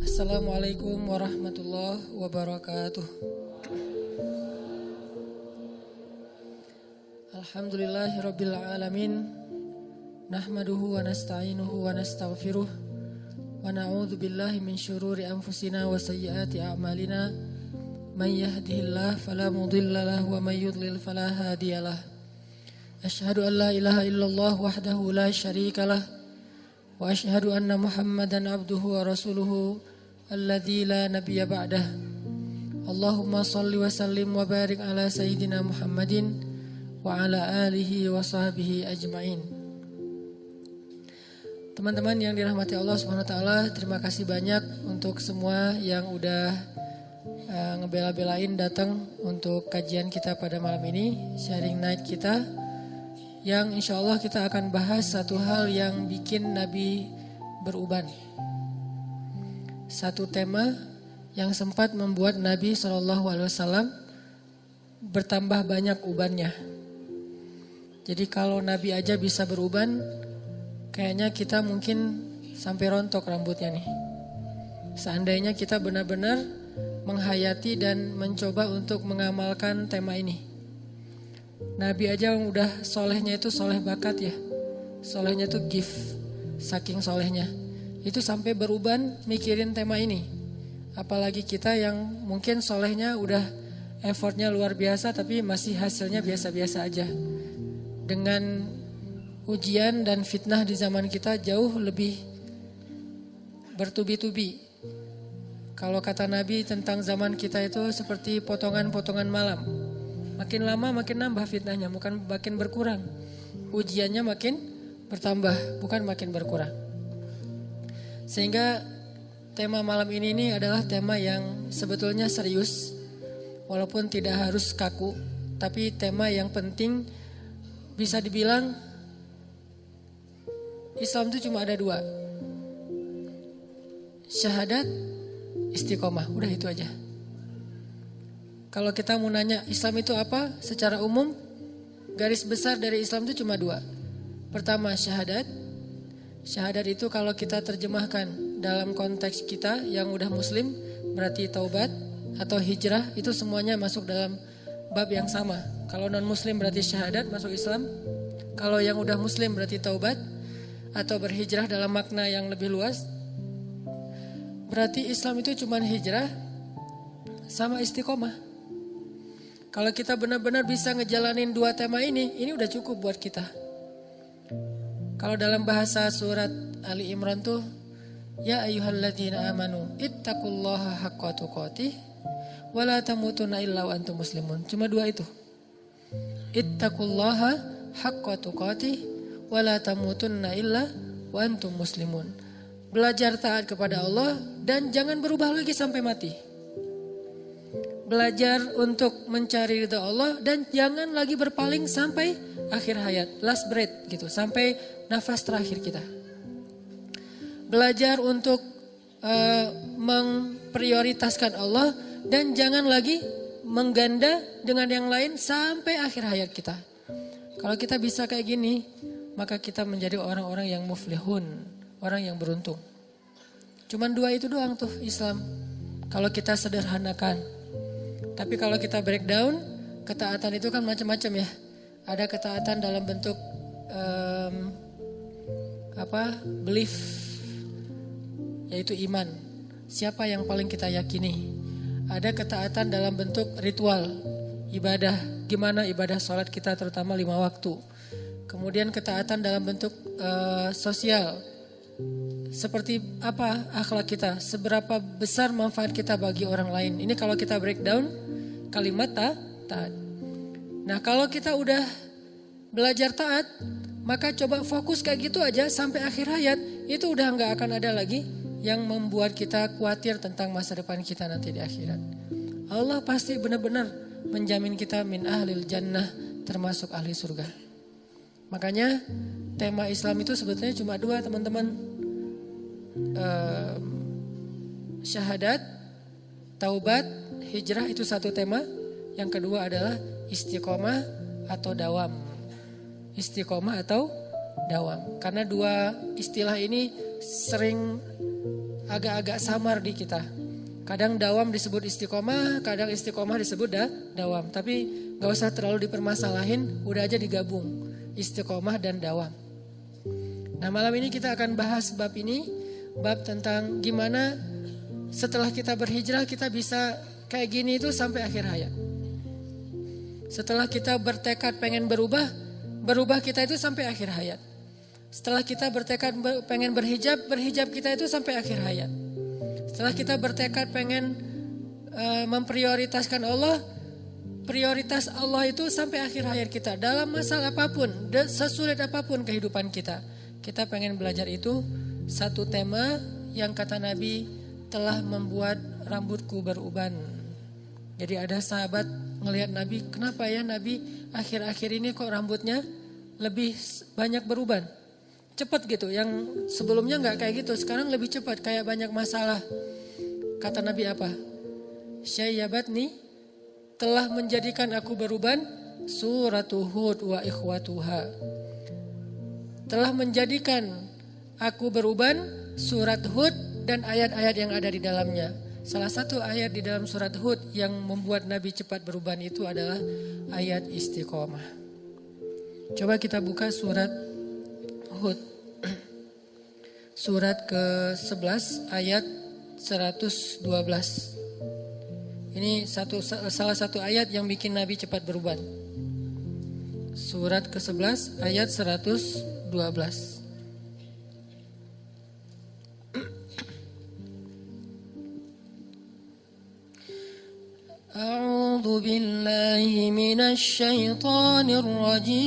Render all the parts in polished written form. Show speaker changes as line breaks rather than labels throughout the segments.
Assalamualaikum warahmatullahi wabarakatuh. Alhamdulillahirabbil alamin. Nahmaduhu wa nasta'inuhu wa nastaghfiruh wa na'udzu billahi min syururi anfusina wa sayyiati a'malina. May yahdihillahu fala mudilla lahu wa may yudlil fala hadiyalah. Asyhadu an la ilaha illallah wahdahu la syarikalah wa asyhadu anna Muhammadan abduhu wa rasuluhu alladzi la nabiyya ba'dah. Allahumma shalli wa sallim wa barik ala sayyidina Muhammadin wa ala alihi wa sahbihi ajmain. Teman-teman yang dirahmati Allah Subhanahu wa taala, terima kasih banyak untuk semua yang udah ngebela-belain datang untuk kajian kita pada malam ini, sharing night kita, yang insya Allah kita akan bahas satu hal yang bikin Nabi beruban. Satu tema yang sempat membuat Nabi SAW bertambah banyak ubannya. Jadi kalau Nabi aja bisa beruban, kayaknya kita mungkin sampai rontok rambutnya nih. Seandainya kita benar-benar menghayati dan mencoba untuk mengamalkan tema ini. Nabi aja yang udah solehnya itu soleh bakat ya. Solehnya itu gift, saking solehnya. Itu sampai beruban mikirin tema ini. Apalagi kita yang mungkin solehnya udah effortnya luar biasa tapi masih hasilnya biasa-biasa aja. Dengan ujian dan fitnah di zaman kita jauh lebih bertubi-tubi. Kalau kata Nabi tentang zaman kita itu seperti potongan-potongan malam. Makin lama makin nambah fitnahnya, bukan makin berkurang. Ujiannya makin bertambah, bukan makin berkurang. Sehingga tema malam ini adalah tema yang sebetulnya serius. Walaupun tidak harus kaku, tapi tema yang penting. Bisa dibilang Islam itu cuma ada dua. Syahadat, istiqomah, udah itu aja. Kalau kita mau nanya Islam itu apa? Secara umum, garis besar dari Islam itu cuma dua. Pertama syahadat. Syahadat itu kalau kita terjemahkan dalam konteks kita yang udah muslim, berarti taubat atau hijrah, itu semuanya masuk dalam bab yang sama. Kalau non muslim berarti syahadat, masuk Islam. Kalau yang udah muslim berarti taubat atau berhijrah dalam makna yang lebih luas. Berarti Islam itu cuma hijrah sama istiqomah. Kalau kita benar-benar bisa ngejalanin dua tema ini udah cukup buat kita. Kalau dalam bahasa surat Ali Imran tuh, ya ayyuhalladzina amanu ittaqullaha haqqa tuqatih wa la tamutunna illa wa antum muslimun. Cuma dua itu. Ittaqullaha haqqa tuqatih wa la tamutunna illa wa antum muslimun. Belajar taat kepada Allah dan jangan berubah lagi sampai mati. Belajar untuk mencari ridha Allah dan jangan lagi berpaling sampai akhir hayat, last breath gitu, sampai nafas terakhir kita. Belajar untuk memprioritaskan Allah dan jangan lagi mengganda dengan yang lain sampai akhir hayat kita. Kalau kita bisa kayak gini, maka kita menjadi orang-orang yang muflihun, orang yang beruntung. Cuman dua itu doang tuh Islam. Kalau kita sederhanakan. Tapi kalau kita breakdown, ketaatan itu kan macam-macam ya. Ada ketaatan dalam bentuk belief, yaitu iman. Siapa yang paling kita yakini? Ada ketaatan dalam bentuk ritual, ibadah. Gimana ibadah sholat kita terutama 5 waktu. Kemudian ketaatan dalam bentuk sosial. Seperti apa akhlak kita, seberapa besar manfaat kita bagi orang lain. Ini kalau kita breakdown kalimat taat. Nah kalau kita udah belajar taat, maka coba fokus kayak gitu aja sampai akhir hayat. Itu udah gak akan ada lagi yang membuat kita khawatir tentang masa depan kita nanti di akhirat. Allah pasti benar-benar menjamin kita min ahlil jannah, termasuk ahli surga. Makanya tema Islam itu sebetulnya cuma dua teman-teman. Syahadat, taubat, hijrah itu satu tema. Yang kedua adalah istiqomah atau dawam. Istiqomah atau dawam. Karena dua istilah ini sering agak-agak samar di kita. Kadang dawam disebut istiqomah, kadang istiqomah disebut dawam. Tapi gak usah terlalu dipermasalahin, udah aja digabung. Istiqomah dan dawam. Nah malam ini kita akan bahas bab ini. Bab tentang gimana setelah kita berhijrah kita bisa kayak gini itu sampai akhir hayat. Setelah kita bertekad pengen berubah kita itu sampai akhir hayat. Setelah kita bertekad pengen berhijab kita itu sampai akhir hayat. Setelah kita bertekad pengen memprioritaskan Allah, prioritas Allah itu sampai akhir hayat kita. Dalam masalah apapun, sesulit apapun kehidupan kita. Kita pengen belajar itu, satu tema yang kata Nabi telah membuat rambutku beruban. Jadi ada sahabat ngelihat Nabi, kenapa ya Nabi akhir-akhir ini kok rambutnya lebih banyak beruban? Cepat gitu, yang sebelumnya gak kayak gitu, sekarang lebih cepat, kayak banyak masalah. Kata Nabi apa? Syayyabatni, telah menjadikan aku beruban, suratu Hud wa ikhwatuha. Telah menjadikan aku beruban, surat Hud dan ayat-ayat yang ada di dalamnya. Salah satu ayat di dalam surat Hud yang membuat Nabi cepat beruban itu adalah ayat istiqomah. Coba kita buka surat Hud. Surat ke-11 ayat 112. Ini salah satu ayat yang bikin Nabi cepat beruban. Surat ke-11 ayat 112. A'udzu billahi minasy syaithanir rajim.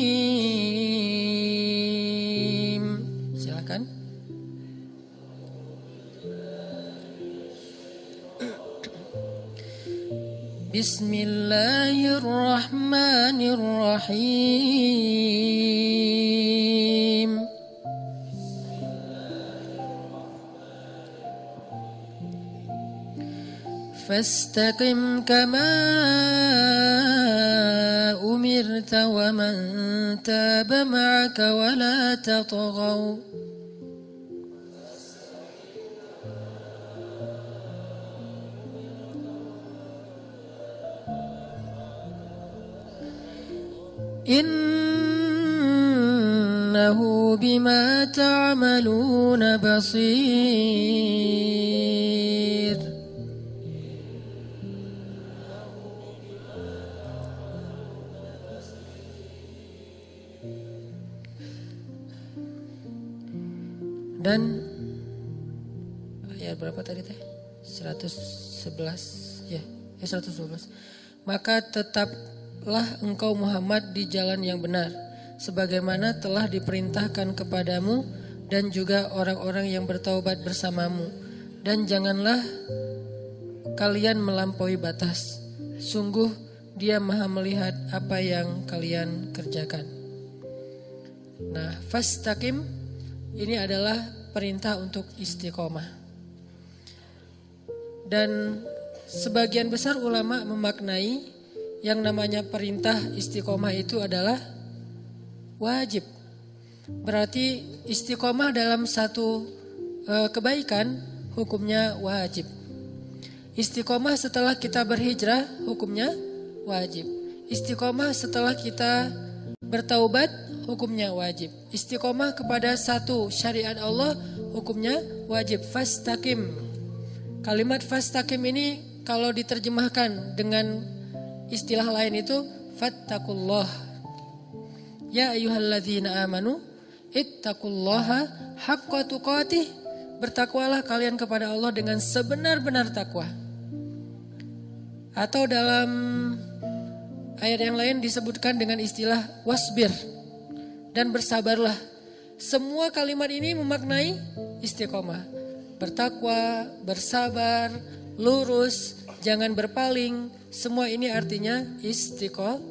Silakan. Bismillahirrahmanirrahim. Fastaqim kama umirta wa man taba ma'aka wa la tatghaw. Innahu bima ta'maluna basir. Dan ayat berapa tadi teh? 111 ya, 112. Maka tetaplah engkau Muhammad di jalan yang benar, sebagaimana telah diperintahkan kepadamu dan juga orang-orang yang bertaubat bersamamu. Dan janganlah kalian melampaui batas. Sungguh Dia Maha melihat apa yang kalian kerjakan. Nah, fastaqim ini adalah perintah untuk istiqomah. Dan sebagian besar ulama memaknai yang namanya perintah istiqomah itu adalah wajib. Berarti istiqomah dalam satu kebaikan hukumnya wajib. Istiqomah setelah kita berhijrah hukumnya wajib. Istiqomah setelah kita bertaubat hukumnya wajib. Istiqomah kepada satu syariat Allah hukumnya wajib. Fastaqim. Kalimat fastaqim ini kalau diterjemahkan dengan istilah lain itu fattaqullah. Ya ayyuhalladzina amanu ittaqullaha haqqa tuqatih. Bertakwalah kalian kepada Allah dengan sebenar-benar takwa. Atau dalam ayat yang lain disebutkan dengan istilah wasbir. Dan bersabarlah. Semua kalimat ini memaknai istiqomah. Bertakwa, bersabar, lurus, jangan berpaling. Semua ini artinya istiqomah.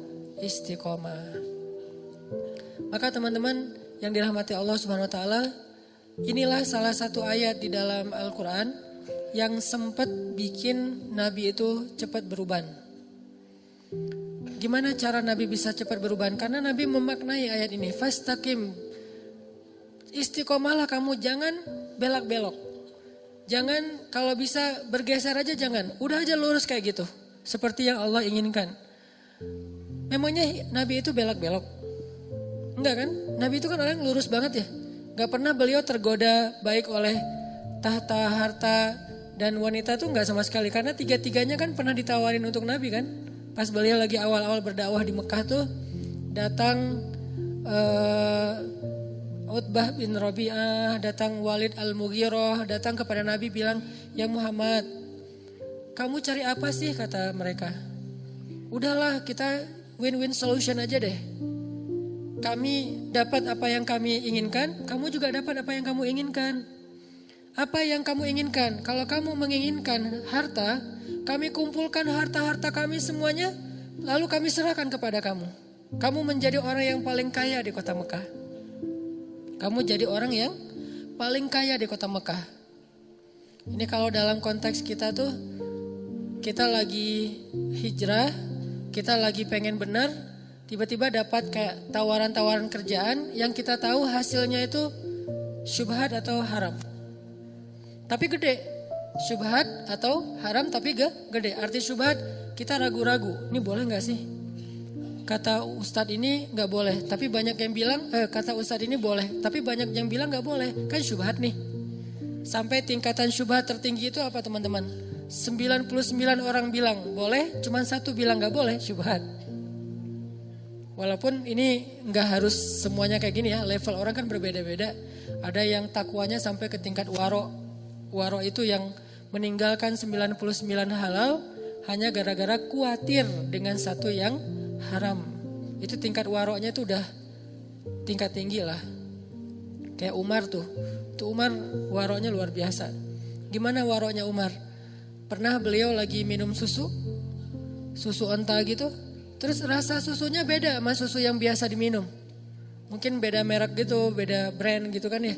Maka teman-teman yang dirahmati Allah Subhanahu wa taala, inilah salah satu ayat di dalam Al-Qur'an yang sempat bikin Nabi itu cepat beruban. Gimana cara Nabi bisa cepat beruban? Karena Nabi memaknai ayat ini. Fastaqim. Istiqomahlah kamu, jangan belak-belok. Jangan kalau bisa bergeser aja jangan. Udah aja lurus kayak gitu. Seperti yang Allah inginkan. Memangnya Nabi itu belok-belok? Enggak kan? Nabi itu kan orang yang lurus banget ya. Gak pernah beliau tergoda baik oleh tahta, harta, dan wanita tuh gak sama sekali. Karena tiga-tiganya kan pernah ditawarin untuk Nabi kan. Pas beliau lagi awal-awal berdakwah di Mekah tuh datang Utbah bin Rabi'ah, datang Walid al-Mughirah, datang kepada Nabi bilang, "Ya Muhammad, kamu cari apa sih?" kata mereka. "Udahlah, kita win-win solution aja deh. Kami dapat apa yang kami inginkan, kamu juga dapat apa yang kamu inginkan. Apa yang kamu inginkan? Kalau kamu menginginkan harta, kami kumpulkan harta-harta kami semuanya, lalu kami serahkan kepada kamu. Kamu menjadi orang yang paling kaya di kota Mekah. Kamu jadi orang yang paling kaya di kota Mekah." Ini kalau dalam konteks kita tuh, kita lagi hijrah, kita lagi pengen benar, tiba-tiba dapat kayak tawaran-tawaran kerjaan yang kita tahu hasilnya itu syubhat atau haram. Tapi gede, syubhat atau haram tapi gede. Arti syubhat kita ragu-ragu, ini boleh gak sih? Kata Ustadz ini gak boleh, tapi banyak yang bilang, kata Ustadz ini boleh, tapi banyak yang bilang gak boleh, kan syubhat nih. Sampai tingkatan syubhat tertinggi itu apa teman-teman? 99 orang bilang boleh, cuman 1 bilang gak boleh, syubhat. Walaupun ini gak harus semuanya kayak gini ya, level orang kan berbeda-beda. Ada yang takwanya sampai ke tingkat waro. Waro itu yang meninggalkan 99 halal hanya gara-gara khawatir dengan satu yang haram. Itu tingkat waronya itu udah tingkat tinggi lah. Kayak Umar tuh. Tuh Umar waronya luar biasa. Gimana waronya Umar? Pernah beliau lagi minum susu onta gitu. Terus rasa susunya beda sama susu yang biasa diminum. Mungkin beda merek gitu, beda brand gitu kan ya.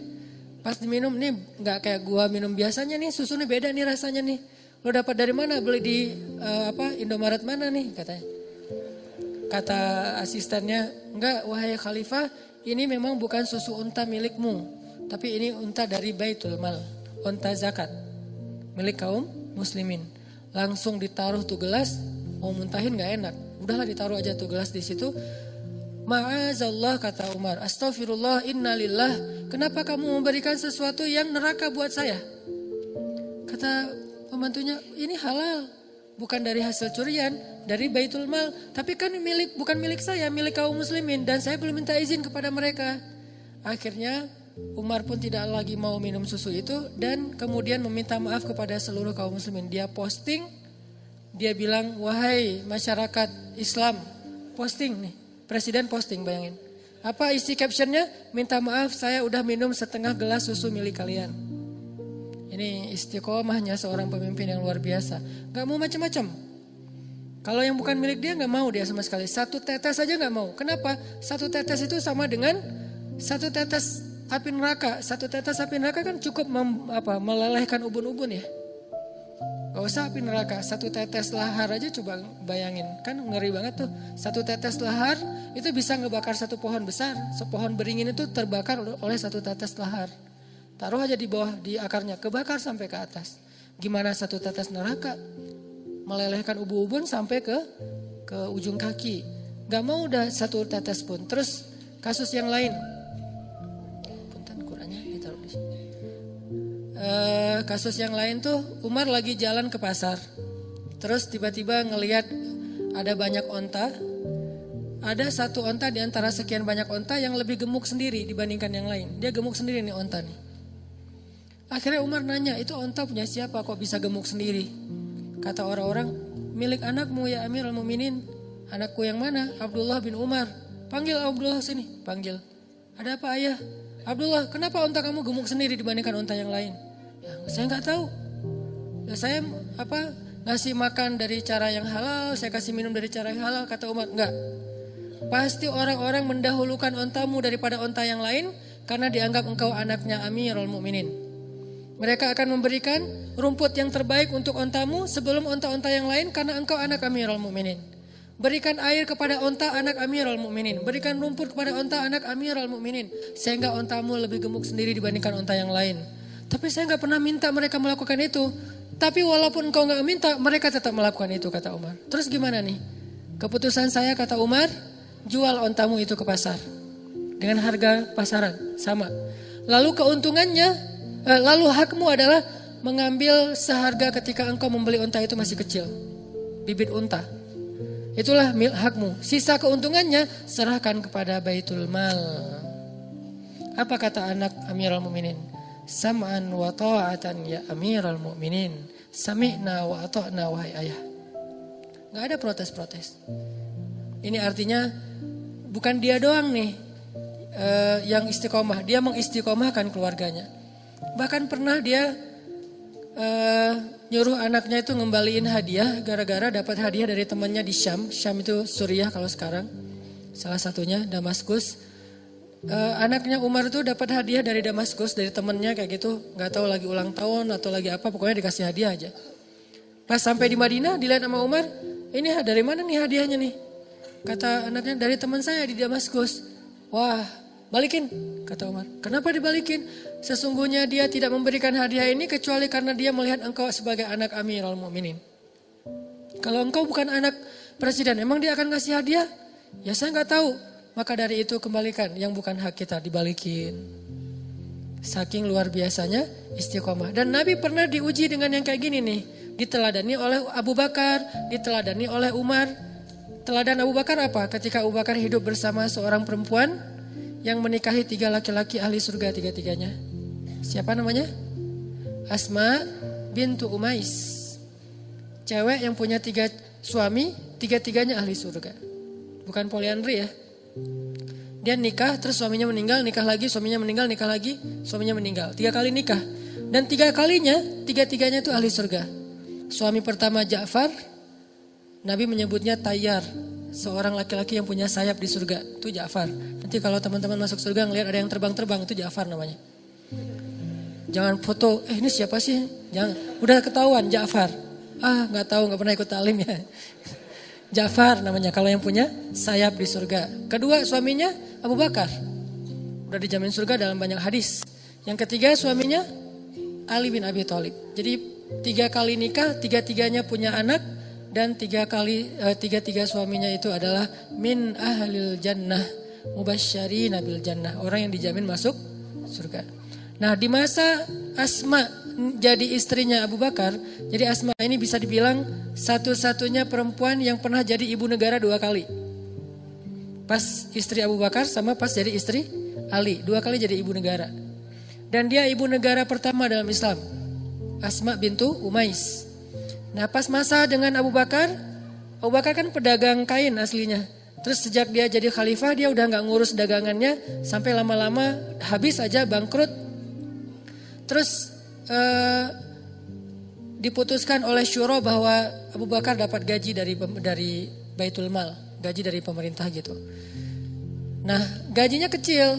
Pas diminum nih gak kayak gua minum biasanya nih, susunya beda nih rasanya nih. Lo dapat dari mana? Beli di Indomaret mana nih katanya. Kata asistennya, "Enggak wahai khalifah, ini memang bukan susu unta milikmu. Tapi ini unta dari Baitul Mal, unta zakat. Milik kaum muslimin." Langsung ditaruh tuh gelas, mau muntahin gak enak. Udahlah ditaruh aja tuh gelas di situ. "Ma'azallah," kata Umar, "Astaghfirullah, innalillah. Kenapa kamu memberikan sesuatu yang neraka buat saya?" Kata pembantunya, "Ini halal. Bukan dari hasil curian, dari Baitul Mal. Tapi kan bukan milik saya, milik kaum muslimin. Dan saya belum minta izin kepada mereka." Akhirnya Umar pun tidak lagi mau minum susu itu. Dan kemudian meminta maaf kepada seluruh kaum muslimin. Dia posting, dia bilang, "Wahai masyarakat Islam," posting nih. Presiden posting, bayangin. Apa isi captionnya? "Minta maaf saya udah minum setengah gelas susu milik kalian." Ini istiqomahnya seorang pemimpin yang luar biasa. Gak mau macam-macam. Kalau yang bukan milik dia gak mau dia sama sekali. 1 tetes aja gak mau. Kenapa? 1 tetes itu sama dengan 1 tetes api neraka. 1 tetes api neraka kan cukup melelehkan ubun-ubun ya. Gak usah api neraka, 1 tetes lahar aja coba bayangin. Kan ngeri banget tuh. 1 tetes lahar itu bisa ngebakar 1 pohon besar. Sepohon beringin itu terbakar oleh 1 tetes lahar. Taruh aja di bawah, di akarnya, kebakar sampai ke atas. Gimana 1 tetes neraka? Melelehkan ubun-ubun sampai ke ujung kaki. Gak mau udah 1 tetes pun. Terus kasus yang lain. Punten kurangnya ditaruh di sini. Kasus yang lain tuh Umar lagi jalan ke pasar. Terus tiba-tiba ngelihat ada banyak onta. Ada 1 onta di antara sekian banyak onta yang lebih gemuk sendiri dibandingkan yang lain. Dia gemuk sendiri nih onta nih. Akhirnya Umar nanya, "Itu onta punya siapa kok bisa gemuk sendiri?" Kata orang-orang, "Milik anakmu ya Amirul Mukminin." "Anakku yang mana?" "Abdullah bin Umar." "Panggil Abdullah sini." Panggil. "Ada apa ayah?" "Abdullah, kenapa onta kamu gemuk sendiri dibandingkan onta yang lain?" "Ya, saya nggak tahu. Ya, saya ngasih makan dari cara yang halal, saya kasih minum dari cara yang halal." Kata Umar, "Enggak. Pasti orang-orang mendahulukan ontamu daripada onta yang lain karena dianggap engkau anaknya Amirul Mukminin. Mereka akan memberikan rumput yang terbaik untuk ontamu sebelum onta-onta yang lain karena engkau anak Amirul Mukminin. Berikan air kepada onta anak Amirul Mukminin. Berikan rumput kepada onta anak Amirul Mukminin. Sehingga ontamu lebih gemuk sendiri dibandingkan onta yang lain. Tapi saya nggak pernah minta mereka melakukan itu. Tapi walaupun engkau nggak minta, mereka tetap melakukan itu, kata Umar. Terus gimana nih? Keputusan saya, kata Umar, jual ontamu itu ke pasar. Dengan harga pasaran, sama. Lalu keuntungannya, lalu hakmu adalah mengambil seharga ketika engkau membeli unta itu masih kecil. Bibit unta. Itulah hakmu. Sisa keuntungannya serahkan kepada Baitul Mal. Apa kata anak Amirul Mukminin? Sam'an wa ta'atan ya Amirul Mukminin. Sami'na wa ata'na wahai ayah. Gak ada protes-protes. Ini artinya bukan dia doang nih yang istiqomah. Dia mengistiqomahkan keluarganya. Bahkan pernah dia nyuruh anaknya itu ngembaliin hadiah gara-gara dapat hadiah dari temannya di Syam. Syam itu Suriah kalau sekarang. Salah satunya Damaskus. Anaknya Umar itu dapat hadiah dari Damaskus dari temannya kayak gitu. Gak tahu lagi ulang tahun atau lagi apa, pokoknya dikasih hadiah aja. Pas sampai di Madinah dilihat sama Umar, ini dari mana nih hadiahnya nih? Kata anaknya, dari teman saya di Damaskus. Wah, balikin, kata Umar. Kenapa dibalikin? Sesungguhnya dia tidak memberikan hadiah ini kecuali karena dia melihat engkau sebagai anak Amirul Mukminin. Kalau engkau bukan anak presiden, emang dia akan ngasih hadiah? Ya saya nggak tahu. Maka dari itu kembalikan, yang bukan hak kita dibalikin. Saking luar biasanya istiqomah. Dan Nabi pernah diuji dengan yang kayak gini nih. Diteladani oleh Abu Bakar, diteladani oleh Umar. Teladan Abu Bakar apa? Ketika Abu Bakar hidup bersama seorang perempuan yang menikahi 3 laki-laki ahli surga tiga-tiganya. Siapa namanya? Asma bintu Umais. Cewek yang punya 3 suami, tiga-tiganya ahli surga. Bukan poliandri ya. Dia nikah, terus suaminya meninggal, nikah lagi, suaminya meninggal, nikah lagi, suaminya meninggal. 3 kali nikah. Dan 3 kalinya, tiga-tiganya itu ahli surga. Suami pertama Ja'far, Nabi menyebutnya Tayyar. Seorang laki-laki yang punya sayap di surga, itu Ja'far. Nanti kalau teman-teman masuk surga ngelihat ada yang terbang-terbang, itu Ja'far namanya. Jangan foto, ini siapa sih? Jangan, udah ketahuan Ja'far. Gak tahu, gak pernah ikut talim ya. Ja'far namanya kalau yang punya sayap di surga. Kedua suaminya Abu Bakar. Udah dijamin surga dalam banyak hadis. Yang ketiga suaminya Ali bin Abi Thalib. Jadi 3 kali nikah, tiga-tiganya punya anak. Dan 3 suaminya itu adalah min ahlil jannah. Mubasysyirina bil jannah. Orang yang dijamin masuk surga. Nah di masa Asma jadi istrinya Abu Bakar. Jadi Asma ini bisa dibilang satu-satunya perempuan yang pernah jadi ibu negara 2 kali. Pas istri Abu Bakar sama pas jadi istri Ali. 2 kali jadi ibu negara. Dan dia ibu negara pertama dalam Islam. Asma bintu Umais. Nah pas masa dengan Abu Bakar kan pedagang kain aslinya. Terus sejak dia jadi khalifah dia udah gak ngurus dagangannya. Sampai lama-lama habis aja bangkrut. Terus diputuskan oleh syuro bahwa Abu Bakar dapat gaji dari Baitul Mal. Gaji dari pemerintah gitu. Nah gajinya kecil.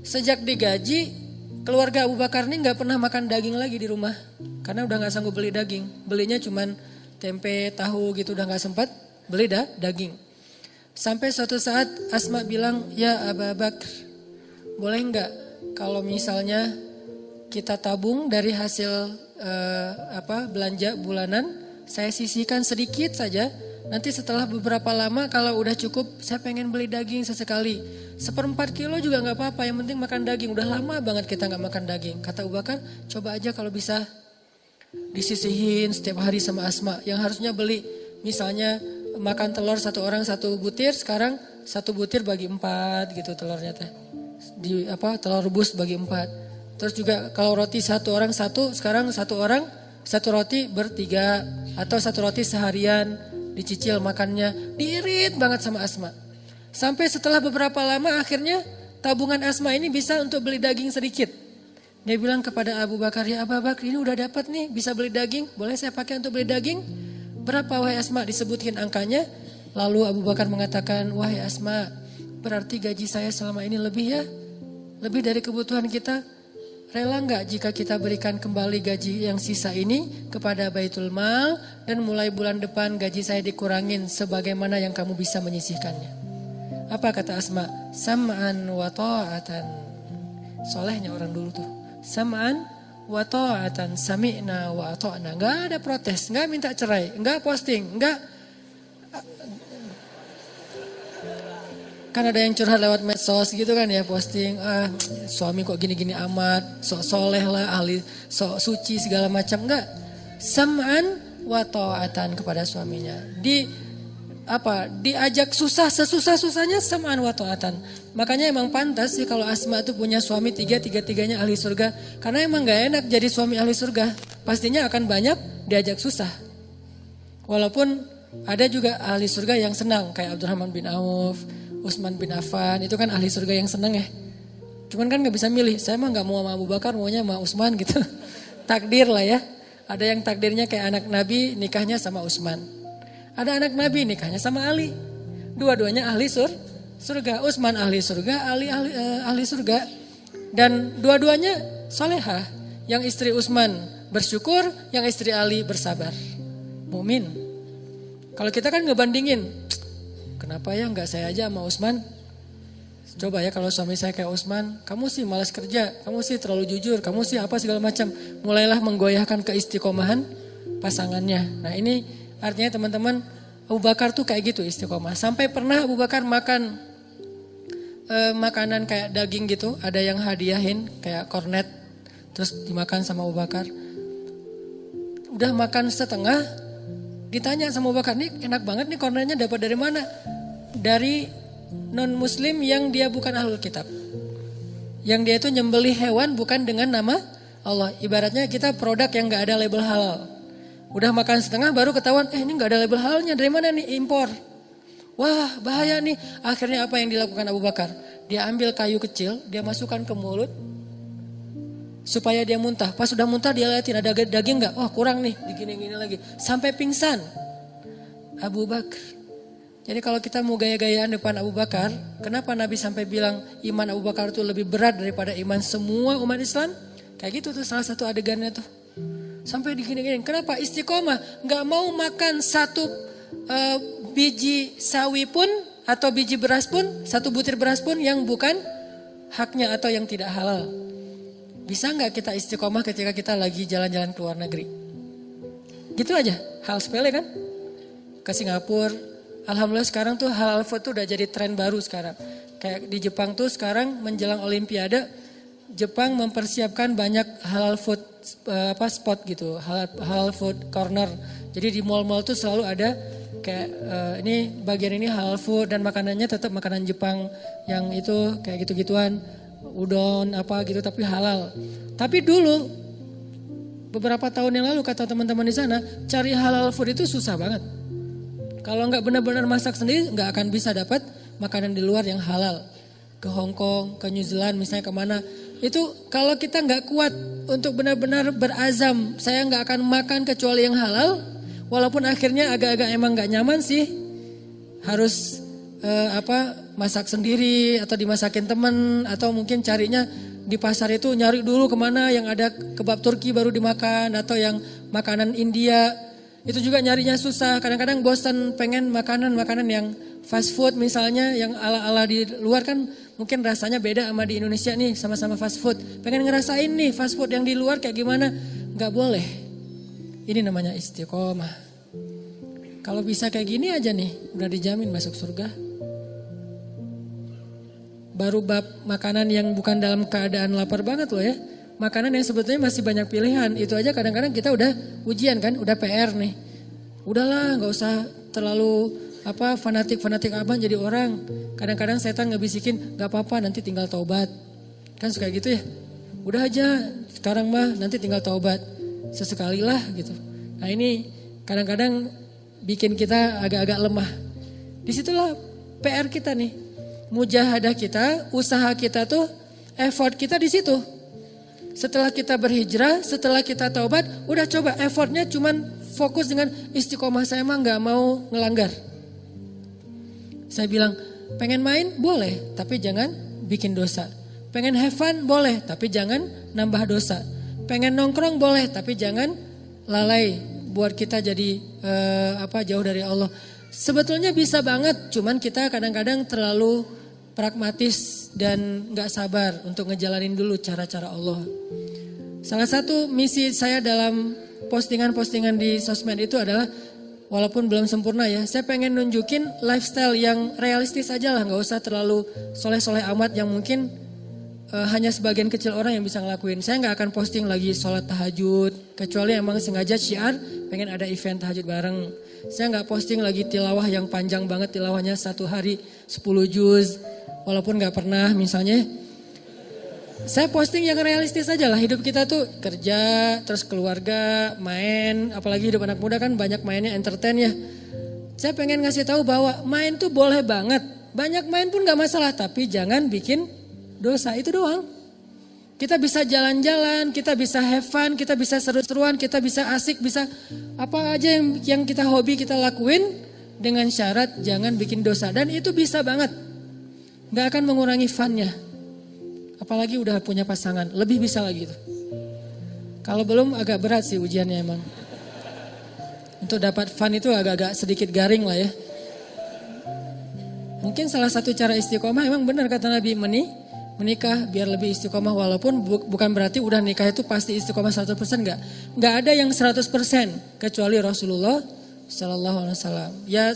Sejak digaji keluarga Abu Bakar ini gak pernah makan daging lagi di rumah. Karena udah gak sanggup beli daging. Belinya cuman tempe, tahu gitu udah gak sempat beli daging. Sampai suatu saat Asma bilang, ya Abu Bakar boleh gak kalau misalnya kita tabung dari hasil belanja bulanan, saya sisihkan sedikit saja. Nanti setelah beberapa lama kalau udah cukup, saya pengen beli daging sesekali. 1/4 kilo juga nggak apa-apa, yang penting makan daging. Udah lama banget kita nggak makan daging. Kata Abu Bakar, coba aja kalau bisa disisihin setiap hari sama Asma. Yang harusnya beli, misalnya makan telur 1 orang 1 butir, sekarang 1 butir bagi 4 gitu telurnya teh. Telur rebus bagi 4. Terus juga kalau roti 1 orang 1, sekarang 1 orang 1 roti bertiga. Atau 1 roti seharian dicicil makannya. Diirit banget sama Asma. Sampai setelah beberapa lama akhirnya tabungan Asma ini bisa untuk beli daging sedikit. Dia bilang kepada Abu Bakar, ya Abu Bakar ini udah dapat nih bisa beli daging. Boleh saya pakai untuk beli daging? Berapa wahai Asma? Disebutkan angkanya. Lalu Abu Bakar mengatakan, wahai Asma, berarti gaji saya selama ini lebih ya? Lebih dari kebutuhan kita? Rela enggak jika kita berikan kembali gaji yang sisa ini kepada Baitul Mal dan mulai bulan depan gaji saya dikurangin sebagaimana yang kamu bisa menyisihkannya. Apa kata Asma? Sam'an wa ta'atan. Solehnya orang dulu tuh. Sam'an wa ta'atan, sami'na wa ata'na. Enggak ada protes, enggak minta cerai, enggak posting, enggak. Kan ada yang curhat lewat medsos gitu kan ya, posting, suami kok gini-gini amat, sok soleh lah, ahli, sok suci segala macam. Enggak, sam'an wa ta'atan kepada suaminya. Diajak susah, sesusah-susahnya sam'an wa ta'atan. Makanya emang pantas sih kalau Asma itu punya suami tiga-tiganya ahli surga. Karena emang gak enak jadi suami ahli surga. Pastinya akan banyak diajak susah. Walaupun ada juga ahli surga yang senang, kayak Abdurrahman bin Auf, Utsman bin Affan, itu kan ahli surga yang senang ya. Cuman kan gak bisa milih, saya mah gak mau sama Abu Bakar, maunya sama Utsman gitu. Takdir lah ya. Ada yang takdirnya kayak anak Nabi nikahnya sama Utsman. Ada anak Nabi nikahnya sama Ali. Dua-duanya ahli surga. Utsman ahli surga, Ali ahli surga. Dan dua-duanya salehah. Yang istri Utsman bersyukur, yang istri Ali bersabar. Mumin. Kalau kita kan ngebandingin, kenapa ya nggak saya aja sama Utsman? Coba ya kalau suami saya kayak Utsman, kamu sih malas kerja, kamu sih terlalu jujur, kamu sih apa segala macam. Mulailah menggoyahkan keistiqomahan pasangannya. Nah ini artinya teman-teman, Abu Bakar tuh kayak gitu istiqomah. Sampai pernah Abu Bakar makan makanan kayak daging gitu, ada yang hadiahin kayak kornet, terus dimakan sama Abu Bakar. Udah makan setengah, ditanya sama Abu Bakar, nih enak banget nih kornetnya, dapat dari mana? Dari non muslim yang dia bukan ahlul kitab. Yang dia itu nyembelih hewan bukan dengan nama Allah. Ibaratnya kita produk yang gak ada label halal. Udah makan setengah baru ketahuan, ini gak ada label halalnya, dari mana nih? Impor. Wah bahaya nih. Akhirnya apa yang dilakukan Abu Bakar? Dia ambil kayu kecil, dia masukkan ke mulut supaya dia muntah. Pas sudah muntah dia liatin ada daging gak? Wah kurang nih, digini-gini lagi. Sampai pingsan Abu Bakar. Jadi kalau kita mau gaya-gayaan depan Abu Bakar, kenapa Nabi sampai bilang iman Abu Bakar itu lebih berat daripada iman semua umat Islam? Kayak gitu tuh salah satu adegannya tuh. Sampai digini-gini, kenapa istiqomah? Gak mau makan satu biji sawi pun atau biji beras pun, satu butir beras pun yang bukan haknya atau yang tidak halal. Bisa gak kita istiqomah ketika kita lagi jalan-jalan ke luar negeri? Gitu aja, hal sepele kan? Ke Singapura. Alhamdulillah sekarang tuh halal food tuh udah jadi tren baru sekarang. Kayak di Jepang tuh sekarang menjelang Olimpiade, Jepang mempersiapkan banyak halal food spot gitu, halal food corner. Jadi di mall-mall tuh selalu ada kayak ini bagian ini halal food dan makanannya tetap makanan Jepang yang itu kayak gitu-gituan, udon apa gitu tapi halal. Tapi dulu beberapa tahun yang lalu kata teman-teman di sana, cari halal food itu susah banget. Kalau nggak benar-benar masak sendiri nggak akan bisa dapat makanan di luar yang halal. Ke Hong Kong, ke New Zealand misalnya kemana. Itu kalau kita nggak kuat untuk benar-benar berazam, saya nggak akan makan kecuali yang halal. Walaupun akhirnya agak-agak emang nggak nyaman sih. Harus masak sendiri atau dimasakin temen. Atau mungkin carinya di pasar itu nyari dulu kemana yang ada kebab Turki baru dimakan. Atau yang makanan India. Itu juga nyarinya susah, kadang-kadang bosan pengen makanan-makanan yang fast food misalnya, yang ala-ala di luar kan mungkin rasanya beda sama di Indonesia nih, sama-sama fast food. Pengen ngerasain nih fast food yang di luar kayak gimana, gak boleh. Ini namanya istiqomah. Kalau bisa kayak gini aja nih, udah dijamin masuk surga. Baru bab makanan yang bukan dalam keadaan lapar banget loh ya. Makanan yang sebetulnya masih banyak pilihan. Itu aja kadang-kadang kita udah ujian kan, udah PR nih. Udahlah gak usah terlalu fanatik abang jadi orang. Kadang-kadang setan ngebisikin gak apa-apa nanti tinggal taubat. Kan suka gitu ya. Udah aja sekarang mah nanti tinggal taubat. Sesekali lah gitu. Nah ini kadang-kadang bikin kita agak-agak lemah. Disitulah PR kita nih. Mujahadah kita, usaha kita tuh, effort kita di situ. Setelah kita berhijrah, setelah kita taubat, udah coba effortnya cuman fokus dengan istiqomah saya mah gak mau ngelanggar. Saya bilang, pengen main boleh, tapi jangan bikin dosa. Pengen have fun boleh, tapi jangan nambah dosa. Pengen nongkrong boleh, tapi jangan lalai buat kita jadi jauh dari Allah. Sebetulnya bisa banget, cuman kita kadang-kadang terlalu pragmatis dan gak sabar untuk ngejalanin dulu cara-cara Allah. Salah satu misi saya dalam postingan-postingan di sosmed itu adalah, walaupun belum sempurna ya, saya pengen nunjukin lifestyle yang realistis aja lah, gak usah terlalu soleh-soleh amat yang mungkin hanya sebagian kecil orang yang bisa ngelakuin. Saya gak akan posting lagi sholat tahajud, kecuali emang sengaja syiar pengen ada event tahajud bareng. Saya gak posting lagi tilawah yang panjang banget, tilawahnya 1 hari 10 juz, walaupun gak pernah misalnya. Saya posting yang realistis aja lah, hidup kita tuh kerja, terus keluarga, main, apalagi hidup anak muda kan banyak mainnya, entertain ya. Saya pengen ngasih tahu bahwa main tuh boleh banget, banyak main pun gak masalah, tapi jangan bikin dosa, itu doang. Kita bisa jalan-jalan, kita bisa have fun, kita bisa seru-seruan, kita bisa asik, bisa apa aja yang kita hobi kita lakuin dengan syarat jangan bikin dosa. Dan itu bisa banget, gak akan mengurangi funnya. Apalagi udah punya pasangan, lebih bisa lagi itu. Kalau belum agak berat sih ujiannya emang. Untuk dapat fun itu agak-agak sedikit garing lah ya. Mungkin salah satu cara istiqomah emang benar kata Nabi, menikah biar lebih istiqomah, walaupun bukan berarti udah nikah itu pasti istiqomah 100%, enggak. Enggak ada yang 100% kecuali Rasulullah sallallahu alaihi wasallam. Ya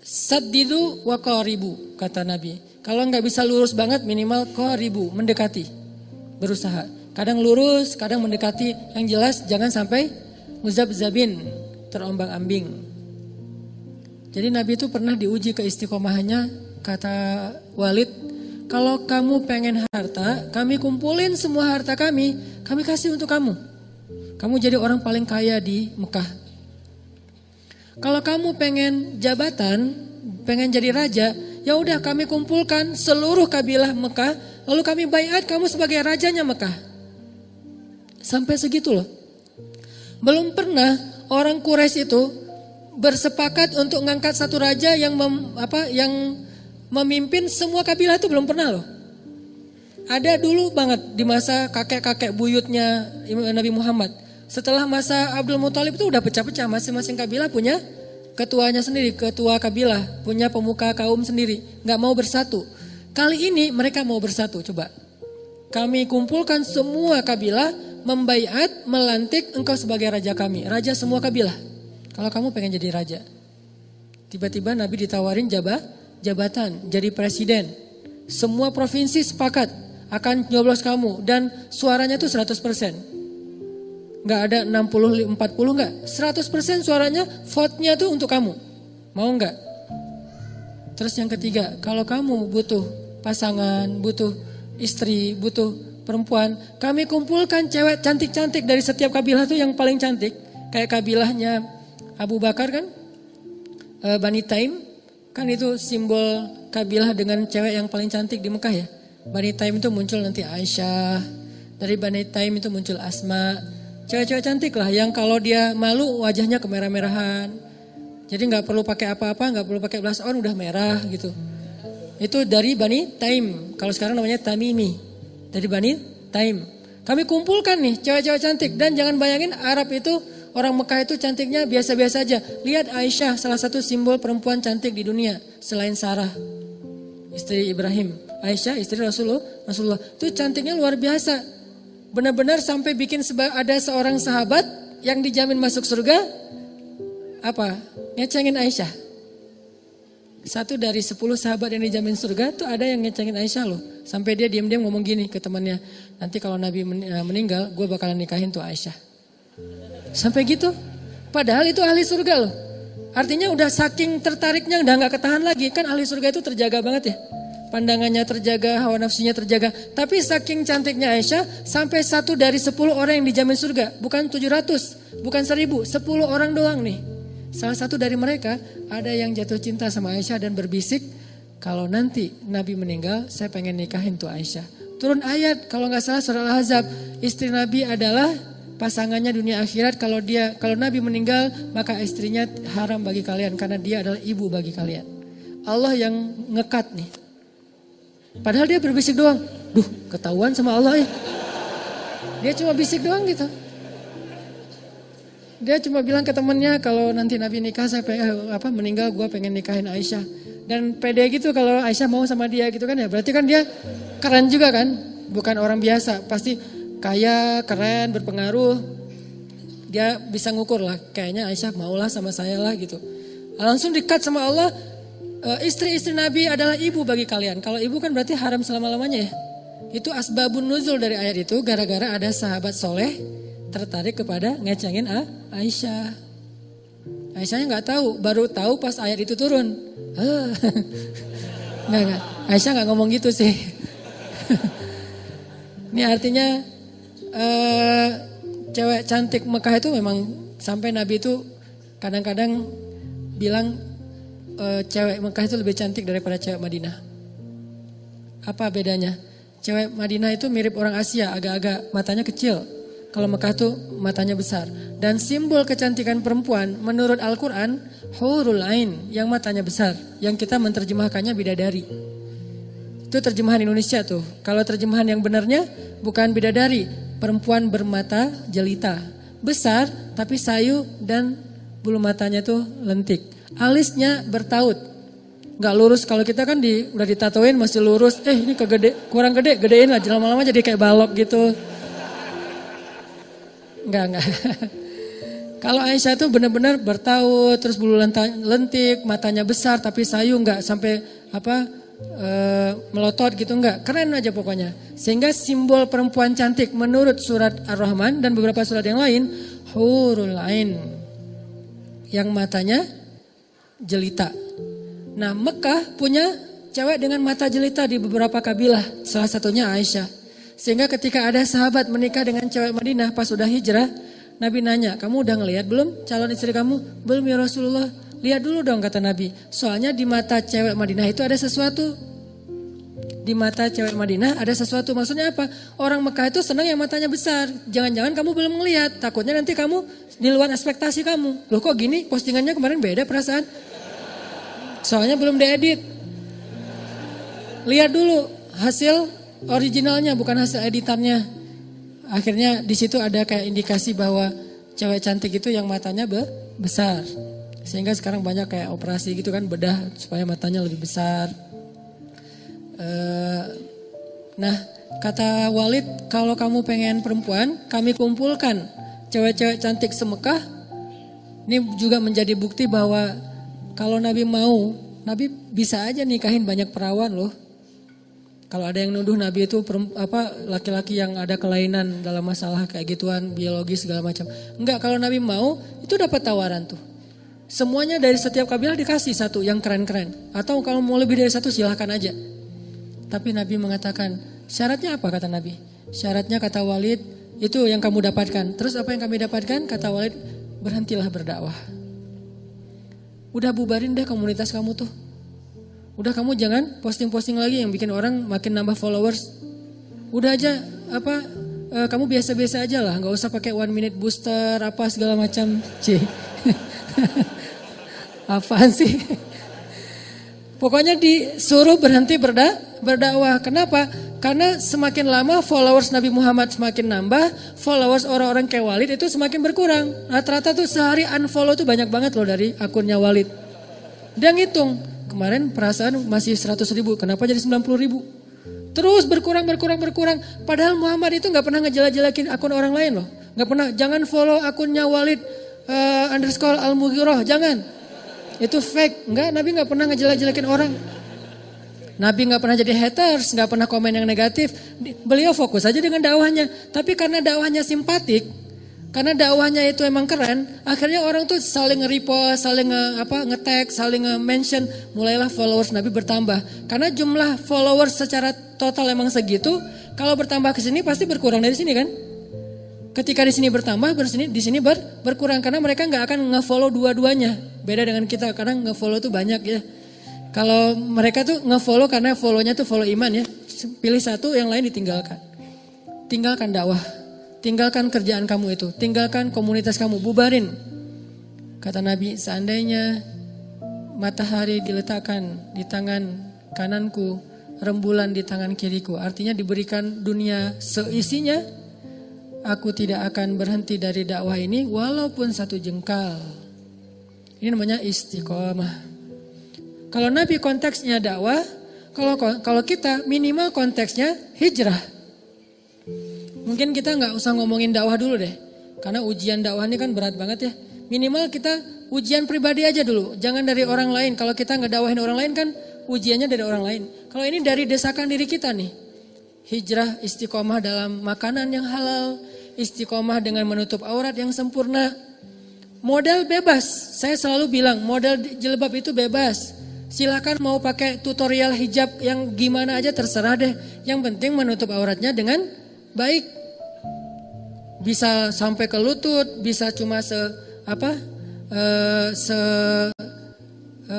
saddidu wa qaribu kata Nabi. Kalau nggak bisa lurus banget minimal qaribu, mendekati, berusaha. Kadang lurus, kadang mendekati. Yang jelas jangan sampai muzabzabin, terombang-ambing. Jadi Nabi itu pernah diuji keistiqomahannya, kata Walid, kalau kamu pengen harta, kami kumpulin semua harta kami kasih untuk kamu. Kamu jadi orang paling kaya di Mekah. Kalau kamu pengen jabatan, pengen jadi raja, ya udah kami kumpulkan seluruh kabilah Mekah, lalu kami baiat kamu sebagai rajanya Mekah. Sampai segitu loh. Belum pernah orang Quraisy itu bersepakat untuk ngangkat satu raja yang memimpin semua kabilah, itu belum pernah loh. Ada dulu banget di masa kakek-kakek buyutnya Nabi Muhammad. Setelah masa Abdul Muthalib itu udah pecah-pecah, masing-masing kabilah punya ketuanya sendiri, ketua kabilah, punya pemuka kaum sendiri, gak mau bersatu. Kali ini mereka mau bersatu, coba. Kami kumpulkan semua kabilah, membaiat, melantik engkau sebagai raja kami, raja semua kabilah. Kalau kamu pengen jadi raja. Tiba-tiba Nabi ditawarin jabatan, jadi presiden. Semua provinsi sepakat akan nyoblos kamu dan suaranya tuh 100%. Gak ada 60-40 gak, 100% suaranya, vote-nya tuh untuk kamu. Mau gak? Terus yang ketiga, kalau kamu butuh pasangan, butuh istri, butuh perempuan, kami kumpulkan cewek cantik-cantik dari setiap kabilah tuh yang paling cantik. Kayak kabilahnya Abu Bakar kan, Bani Taim, kan itu simbol kabilah dengan cewek yang paling cantik di Mekah ya. Bani Taim itu muncul nanti Aisyah, dari Bani Taim itu muncul Asma. Cewek-cewek cantik lah yang kalau dia malu wajahnya kemerah-merahan. Jadi gak perlu pakai apa-apa, gak perlu pakai blush on udah merah gitu. Itu dari Bani Taim, kalau sekarang namanya Tamimi. Dari Bani Taim. Kami kumpulkan nih cewek-cewek cantik. Dan jangan bayangin Arab itu, orang Mekah itu cantiknya biasa-biasa aja. Lihat Aisyah, salah satu simbol perempuan cantik di dunia selain Sarah, istri Ibrahim. Aisyah istri Rasulullah itu cantiknya luar biasa. Benar-benar sampai bikin ada seorang sahabat yang dijamin masuk surga, apa? Ngecengin Aisyah. 1 dari 10 sahabat yang dijamin surga tuh ada yang ngecengin Aisyah loh. Sampai dia diam-diam ngomong gini ke temannya, nanti kalau Nabi meninggal, gue bakalan nikahin tuh Aisyah. Sampai gitu. Padahal itu ahli surga loh. Artinya udah saking tertariknya udah gak ketahan lagi. Kan ahli surga itu terjaga banget ya. Pandangannya terjaga, hawa nafsunya terjaga. Tapi saking cantiknya Aisyah, sampai 1 dari 10 orang yang dijamin surga. Bukan 700, bukan 1000, 10 orang doang nih. Salah satu dari mereka ada yang jatuh cinta sama Aisyah dan berbisik, kalau nanti Nabi meninggal, saya pengen nikahin tuh Aisyah. Turun ayat, kalau gak salah surah Al-Ahzab, istri Nabi adalah pasangannya dunia akhirat. Kalau Nabi meninggal, maka istrinya haram bagi kalian karena dia adalah ibu bagi kalian. Allah yang ngekat nih. Padahal dia berbisik doang. Duh, ketahuan sama Allah ya. Dia cuma bisik doang gitu. Dia cuma bilang ke temennya, kalau nanti Nabi nikah saya meninggal gue pengen nikahin Aisyah. Dan pede gitu kalau Aisyah mau sama dia gitu kan ya. Berarti kan dia keren juga kan. Bukan orang biasa. Pasti kaya, keren, berpengaruh. Dia bisa ngukur lah, kayaknya Aisyah maulah sama saya lah gitu. Langsung di-cut sama Allah, istri-istri Nabi adalah ibu bagi kalian. Kalau ibu kan berarti haram selama-lamanya ya. Itu asbabun nuzul dari ayat itu gara-gara ada sahabat soleh tertarik kepada ngecengin Aisyah. Aisyahnya nggak tahu, baru tahu pas ayat itu turun. Enggak. Aisyah nggak ngomong gitu sih. Ini artinya cewek cantik Mekah itu memang sampai Nabi itu kadang-kadang bilang cewek Mekah itu lebih cantik daripada cewek Madinah. Apa bedanya? Cewek Madinah itu mirip orang Asia, agak-agak matanya kecil. Kalau Mekah itu matanya besar. Dan simbol kecantikan perempuan menurut Al-Quran, hurul ain, yang matanya besar. Yang kita menerjemahkannya bidadari. Itu terjemahan Indonesia tuh. Kalau terjemahan yang benarnya bukan bidadari, perempuan bermata jelita. Besar tapi sayu dan bulu matanya tuh lentik. Alisnya bertaut. Gak lurus, kalau kita kan udah ditatoin masih lurus. Ini kurang gede, gedein lah. Lama-lama jadi kayak balok gitu. Enggak. Kalau Aisyah tuh benar-benar bertaut, terus bulu lentik, matanya besar tapi sayu, enggak sampai melotot gitu, enggak. Keren aja pokoknya. Sehingga simbol perempuan cantik menurut surat Ar-Rahman dan beberapa surat yang lain, hurul ain, yang matanya jelita. Nah, Mekah punya cewek dengan mata jelita di beberapa kabilah, salah satunya Aisyah. Sehingga ketika ada sahabat menikah dengan cewek Madinah pas sudah hijrah, Nabi nanya, kamu udah ngelihat belum calon istri kamu? Belum ya Rasulullah. Lihat dulu dong kata Nabi. Soalnya di mata cewek Madinah itu ada sesuatu. Di mata cewek Madinah ada sesuatu. Maksudnya apa? Orang Mekah itu senang yang matanya besar. Jangan-jangan kamu belum ngelihat. Takutnya nanti kamu di luar ekspektasi kamu. Loh kok gini? Postingannya kemarin beda perasaan. Soalnya belum diedit. Lihat dulu hasil originalnya, bukan hasil editannya. Akhirnya di situ ada kayak indikasi bahwa cewek cantik itu yang matanya besar. Sehingga sekarang banyak kayak operasi gitu kan, bedah supaya matanya lebih besar. Nah, kata Walid, kalau kamu pengen perempuan, kami kumpulkan cewek-cewek cantik semekah. Ini juga menjadi bukti bahwa kalau Nabi mau, Nabi bisa aja nikahin banyak perawan loh. Kalau ada yang nuduh Nabi itu laki-laki yang ada kelainan dalam masalah kayak gituan, biologis segala macam. Enggak, kalau Nabi mau itu dapat tawaran tuh. Semuanya dari setiap kabilah dikasih satu yang keren-keren. Atau kalau mau lebih dari satu silahkan aja. Tapi Nabi mengatakan, syaratnya apa kata Nabi? Syaratnya kata Walid, itu yang kamu dapatkan. Terus apa yang kami dapatkan? Kata Walid, berhentilah berdakwah. Udah bubarin deh komunitas kamu tuh. Udah kamu jangan posting-posting lagi yang bikin orang makin nambah followers. Udah aja kamu biasa-biasa aja lah, nggak usah pakai 1 minute booster apa segala macam. Apaan sih? Pokoknya disuruh berhenti berdakwah. Kenapa? Karena semakin lama followers Nabi Muhammad semakin nambah, followers orang-orang kayak Walid itu semakin berkurang. Rata-rata tuh sehari unfollow tuh banyak banget loh dari akunnya Walid. Dia ngitung. Kemarin perasaan masih 100.000, kenapa jadi 90.000? Terus berkurang. Padahal Muhammad itu gak pernah ngejelek-jelekin akun orang lain loh. Gak pernah, jangan follow akunnya Walid _Al-Mughirah, jangan. Itu fake, Nabi gak pernah ngejelek-jelekin orang. Nabi gak pernah jadi haters, gak pernah komen yang negatif. Beliau fokus aja dengan dakwahnya. Tapi karena dakwahnya simpatik, karena dakwahnya itu emang keren, akhirnya orang tuh saling nge-repost, saling nge-tag, saling nge-mention, mulailah followers Nabi bertambah. Karena jumlah followers secara total emang segitu, kalau bertambah ke sini pasti berkurang dari sini kan? Ketika di sini bertambah, di sini berkurang karena mereka nggak akan nge-follow dua-duanya. Beda dengan kita, kadang nge-follow tuh banyak ya. Kalau mereka tuh nge-follow karena follow-nya tuh follow iman ya. Pilih satu, yang lain ditinggalkan. Tinggalkan dakwah. Tinggalkan kerjaan kamu itu, tinggalkan komunitas kamu, bubarin. Kata Nabi, seandainya matahari diletakkan di tangan kananku, rembulan di tangan kiriku, artinya diberikan dunia seisinya, aku tidak akan berhenti dari dakwah ini walaupun 1 jengkal. Ini namanya istiqomah. Kalau Nabi konteksnya dakwah, kalau kita minimal konteksnya hijrah. Mungkin kita nggak usah ngomongin dakwah dulu deh. Karena ujian dakwah ini kan berat banget ya. Minimal kita ujian pribadi aja dulu. Jangan dari orang lain. Kalau kita nggak dakwahin orang lain kan ujiannya dari orang lain. Kalau ini dari desakan diri kita nih. Hijrah istiqomah dalam makanan yang halal. Istiqomah dengan menutup aurat yang sempurna. Modal bebas. Saya selalu bilang modal jilbab itu bebas. Silakan mau pakai tutorial hijab yang gimana aja terserah deh. Yang penting menutup auratnya dengan baik. Bisa sampai ke lutut, bisa cuma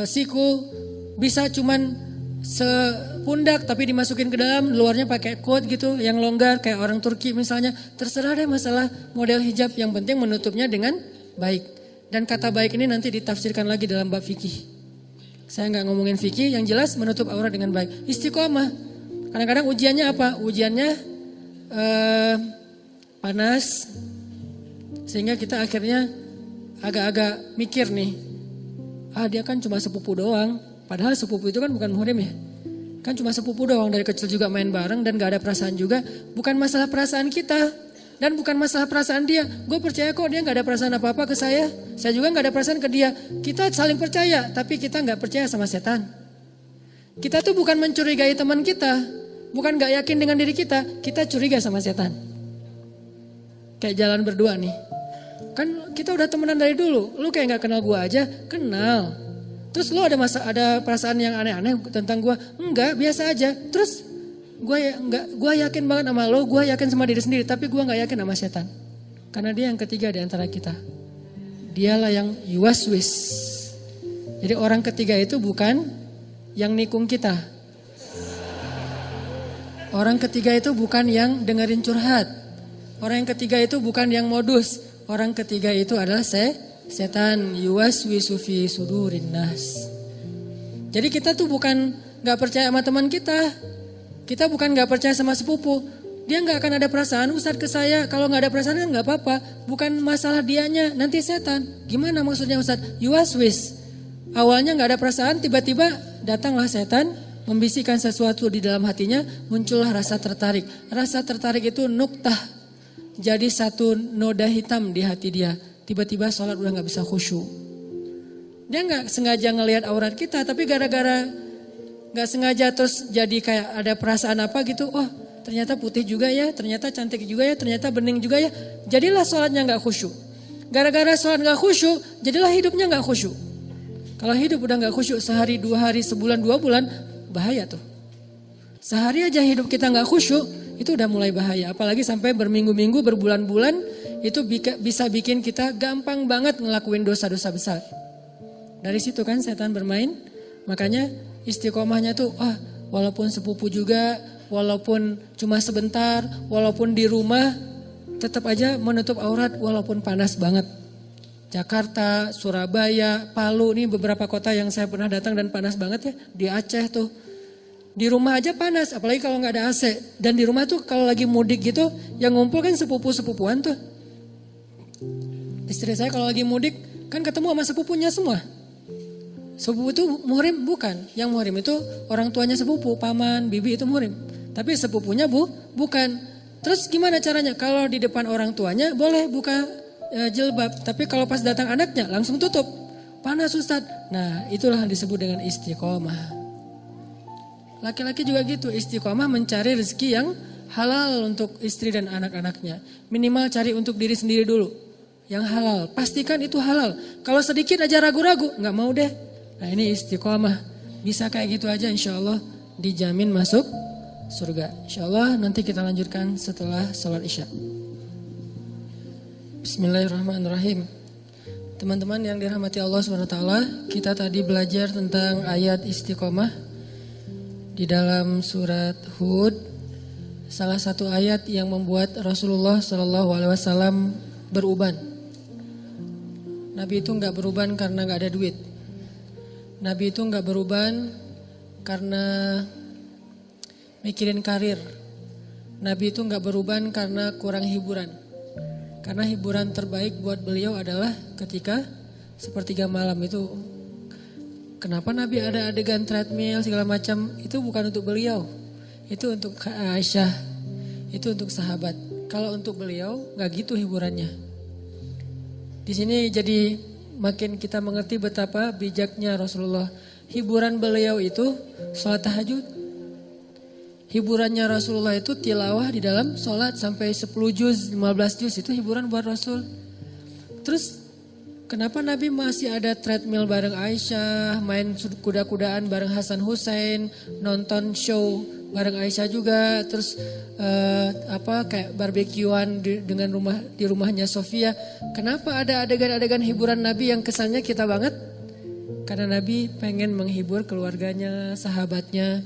siku, bisa cuman sepundak tapi dimasukin ke dalam, luarnya pakai coat gitu yang longgar kayak orang Turki misalnya. Terserah deh masalah model hijab, yang penting menutupnya dengan baik. Dan kata baik ini nanti ditafsirkan lagi dalam bab fikih. Saya nggak ngomongin fikih, yang jelas menutup aurat dengan baik. Istiqomah. Kadang-kadang ujiannya apa? Ujiannya panas, sehingga kita akhirnya agak-agak mikir nih. Dia kan cuma sepupu doang. Padahal sepupu itu kan bukan muhrim ya. Kan cuma sepupu doang, dari kecil juga main bareng dan gak ada perasaan juga. Bukan masalah perasaan kita. Dan bukan masalah perasaan dia. Gue percaya kok dia gak ada perasaan apa-apa ke saya. Saya juga gak ada perasaan ke dia. Kita saling percaya, tapi kita gak percaya sama setan. Kita tuh bukan mencurigai teman kita. Bukan gak yakin dengan diri kita. Kita curiga sama setan. Kayak jalan berdua nih. Kan kita udah temenan dari dulu. Lu kayak gak kenal gue aja. Kenal. Terus lu ada perasaan yang aneh-aneh tentang gue? Enggak, biasa aja. Terus gue yakin banget sama lo, gue yakin sama diri sendiri, tapi gue nggak yakin sama setan. Karena dia yang ketiga di antara kita. Dialah yang yuwaswis. Jadi orang ketiga itu bukan yang nikung kita. Orang ketiga itu bukan yang dengerin curhat. Orang yang ketiga itu bukan yang modus. Orang ketiga itu adalah setan, yuwaswisu fi sudurin nas. Jadi kita tuh bukan nggak percaya sama teman kita. Kita bukan gak percaya sama sepupu. Dia gak akan ada perasaan, Ustadz ke saya. Kalau gak ada perasaan kan gak apa-apa. Bukan masalah dianya, nanti setan. Gimana maksudnya Ustadz? Yuwaswis. Awalnya gak ada perasaan, tiba-tiba datanglah setan. Membisikkan sesuatu di dalam hatinya, muncullah rasa tertarik. Rasa tertarik itu nuktah. Jadi satu noda hitam di hati dia. Tiba-tiba sholat udah gak bisa khusyuk. Dia gak sengaja ngelihat aurat kita, tapi gara-gara gak sengaja terus jadi kayak ada perasaan apa gitu. Oh ternyata putih juga ya, ternyata cantik juga ya, ternyata bening juga ya. Jadilah sholatnya gak khusyuk. Gara-gara sholat gak khusyuk, jadilah hidupnya gak khusyuk. Kalau hidup udah gak khusyuk sehari, 2 hari, sebulan, 2 bulan, bahaya tuh. Sehari aja hidup kita gak khusyuk, itu udah mulai bahaya. Apalagi sampai berminggu-minggu, berbulan-bulan, itu bisa bikin kita gampang banget ngelakuin dosa-dosa besar. Dari situ kan setan bermain, makanya istiqomahnya tuh walaupun sepupu juga, walaupun cuma sebentar, walaupun di rumah, tetap aja menutup aurat walaupun panas banget. Jakarta, Surabaya, Palu, ini beberapa kota yang saya pernah datang dan panas banget ya. Di Aceh tuh, di rumah aja panas, apalagi kalau nggak ada AC. Dan di rumah tuh kalau lagi mudik gitu, yang ngumpul kan sepupu-sepupuan tuh. Istri saya kalau lagi mudik kan ketemu sama sepupunya semua. Sepupu itu muhrim bukan. Yang muhrim itu orang tuanya sepupu, paman, bibi itu muhrim. Tapi sepupunya bukan. Terus gimana caranya? Kalau di depan orang tuanya boleh buka jilbab. Tapi kalau pas datang anaknya langsung tutup. Panas Ustadz. Nah itulah yang disebut dengan istiqomah. Laki-laki juga gitu. Istiqomah mencari rezeki yang halal untuk istri dan anak-anaknya. Minimal cari untuk diri sendiri dulu. Yang halal. Pastikan itu halal. Kalau sedikit aja ragu-ragu, nggak mau deh. Nah ini istiqomah. Bisa kayak gitu aja insya Allah dijamin masuk surga. Insya Allah nanti kita lanjutkan setelah sholat isya. Bismillahirrahmanirrahim. Teman-teman yang dirahmati Allah SWT, kita tadi belajar tentang ayat istiqomah di dalam surat Hud. Salah satu ayat yang membuat Rasulullah SAW beruban. Nabi itu gak beruban karena gak ada duit. Nabi itu gak beruban karena mikirin karir. Nabi itu gak beruban karena kurang hiburan. Karena hiburan terbaik buat beliau adalah ketika sepertiga malam itu. Kenapa Nabi ada adegan treadmill segala macam? Itu bukan untuk beliau. Itu untuk Aisyah. Itu untuk sahabat. Kalau untuk beliau nggak gitu hiburannya. Di sini jadi makin kita mengerti betapa bijaknya Rasulullah. Hiburan beliau itu sholat tahajud. Hiburannya Rasulullah itu tilawah di dalam sholat sampai 10 juz, 15 juz itu hiburan buat Rasul. Terus kenapa Nabi masih ada treadmill bareng Aisyah, main kuda-kudaan bareng Hasan Hussein, nonton show bareng Aisyah juga, terus kayak barbekyuan di rumahnya Sofia. Kenapa ada adegan-adegan hiburan Nabi yang kesannya kita banget? Karena Nabi pengen menghibur keluarganya, sahabatnya.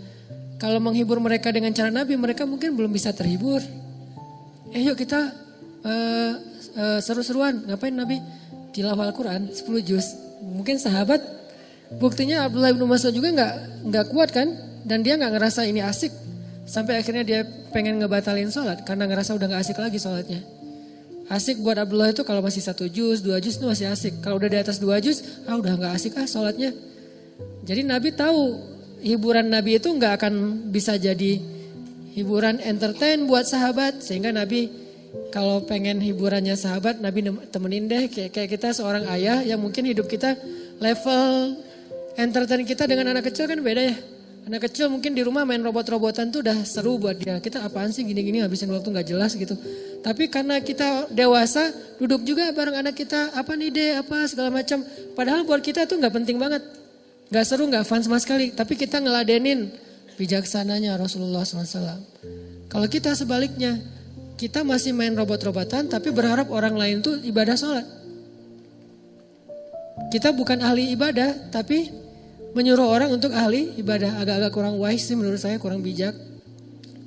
Kalau menghibur mereka dengan cara Nabi, mereka mungkin belum bisa terhibur. Yuk kita seru-seruan, ngapain Nabi? Tilawah Al-Quran 10 juz. Mungkin sahabat, buktinya Abdullah bin Mas'ud juga nggak kuat kan? Dan dia nggak ngerasa ini asik. Sampai akhirnya dia pengen ngebatalin sholat karena ngerasa udah nggak asik lagi sholatnya. Asik buat Abdullah itu kalau masih 1 juz, 2 juz itu masih asik. Kalau udah di atas 2 juz, udah nggak asik sholatnya. Jadi Nabi tahu hiburan Nabi itu nggak akan bisa jadi hiburan entertain buat sahabat. Sehingga Nabi kalau pengen hiburannya sahabat, Nabi temenin deh. Kayak kita seorang ayah yang mungkin hidup kita level entertain kita dengan anak kecil kan beda ya. Anak kecil mungkin di rumah main robot-robotan tuh udah seru buat dia. Kita apaan sih gini-gini habisin waktu gak jelas gitu. Tapi karena kita dewasa duduk juga bareng anak kita. Apa nih deh apa segala macam. Padahal buat kita tuh gak penting banget. Gak seru gak fun sama sekali. Tapi kita ngeladenin bijaksananya Rasulullah SAW. Kalau kita sebaliknya. Kita masih main robot-robotan tapi berharap orang lain tuh ibadah sholat. Kita bukan ahli ibadah tapi menyuruh orang untuk ahli ibadah. Agak-agak kurang wise sih menurut saya, kurang bijak.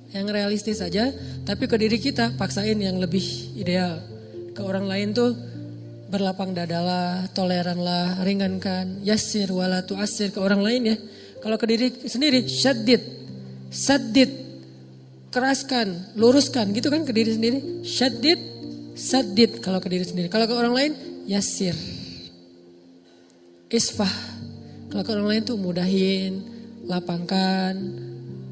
Yang realistis saja, tapi ke diri kita paksain yang lebih ideal. Ke orang lain tuh berlapang dadalah, toleranlah, ringankan. Yassir wala tu'assir ke orang lain ya. Kalau ke diri sendiri, saddid, keraskan, luruskan gitu kan ke diri sendiri. Saddid kalau ke diri sendiri. Kalau ke orang lain, yassir. Isfah. Kalau ke orang lain tuh mudahin, lapangkan,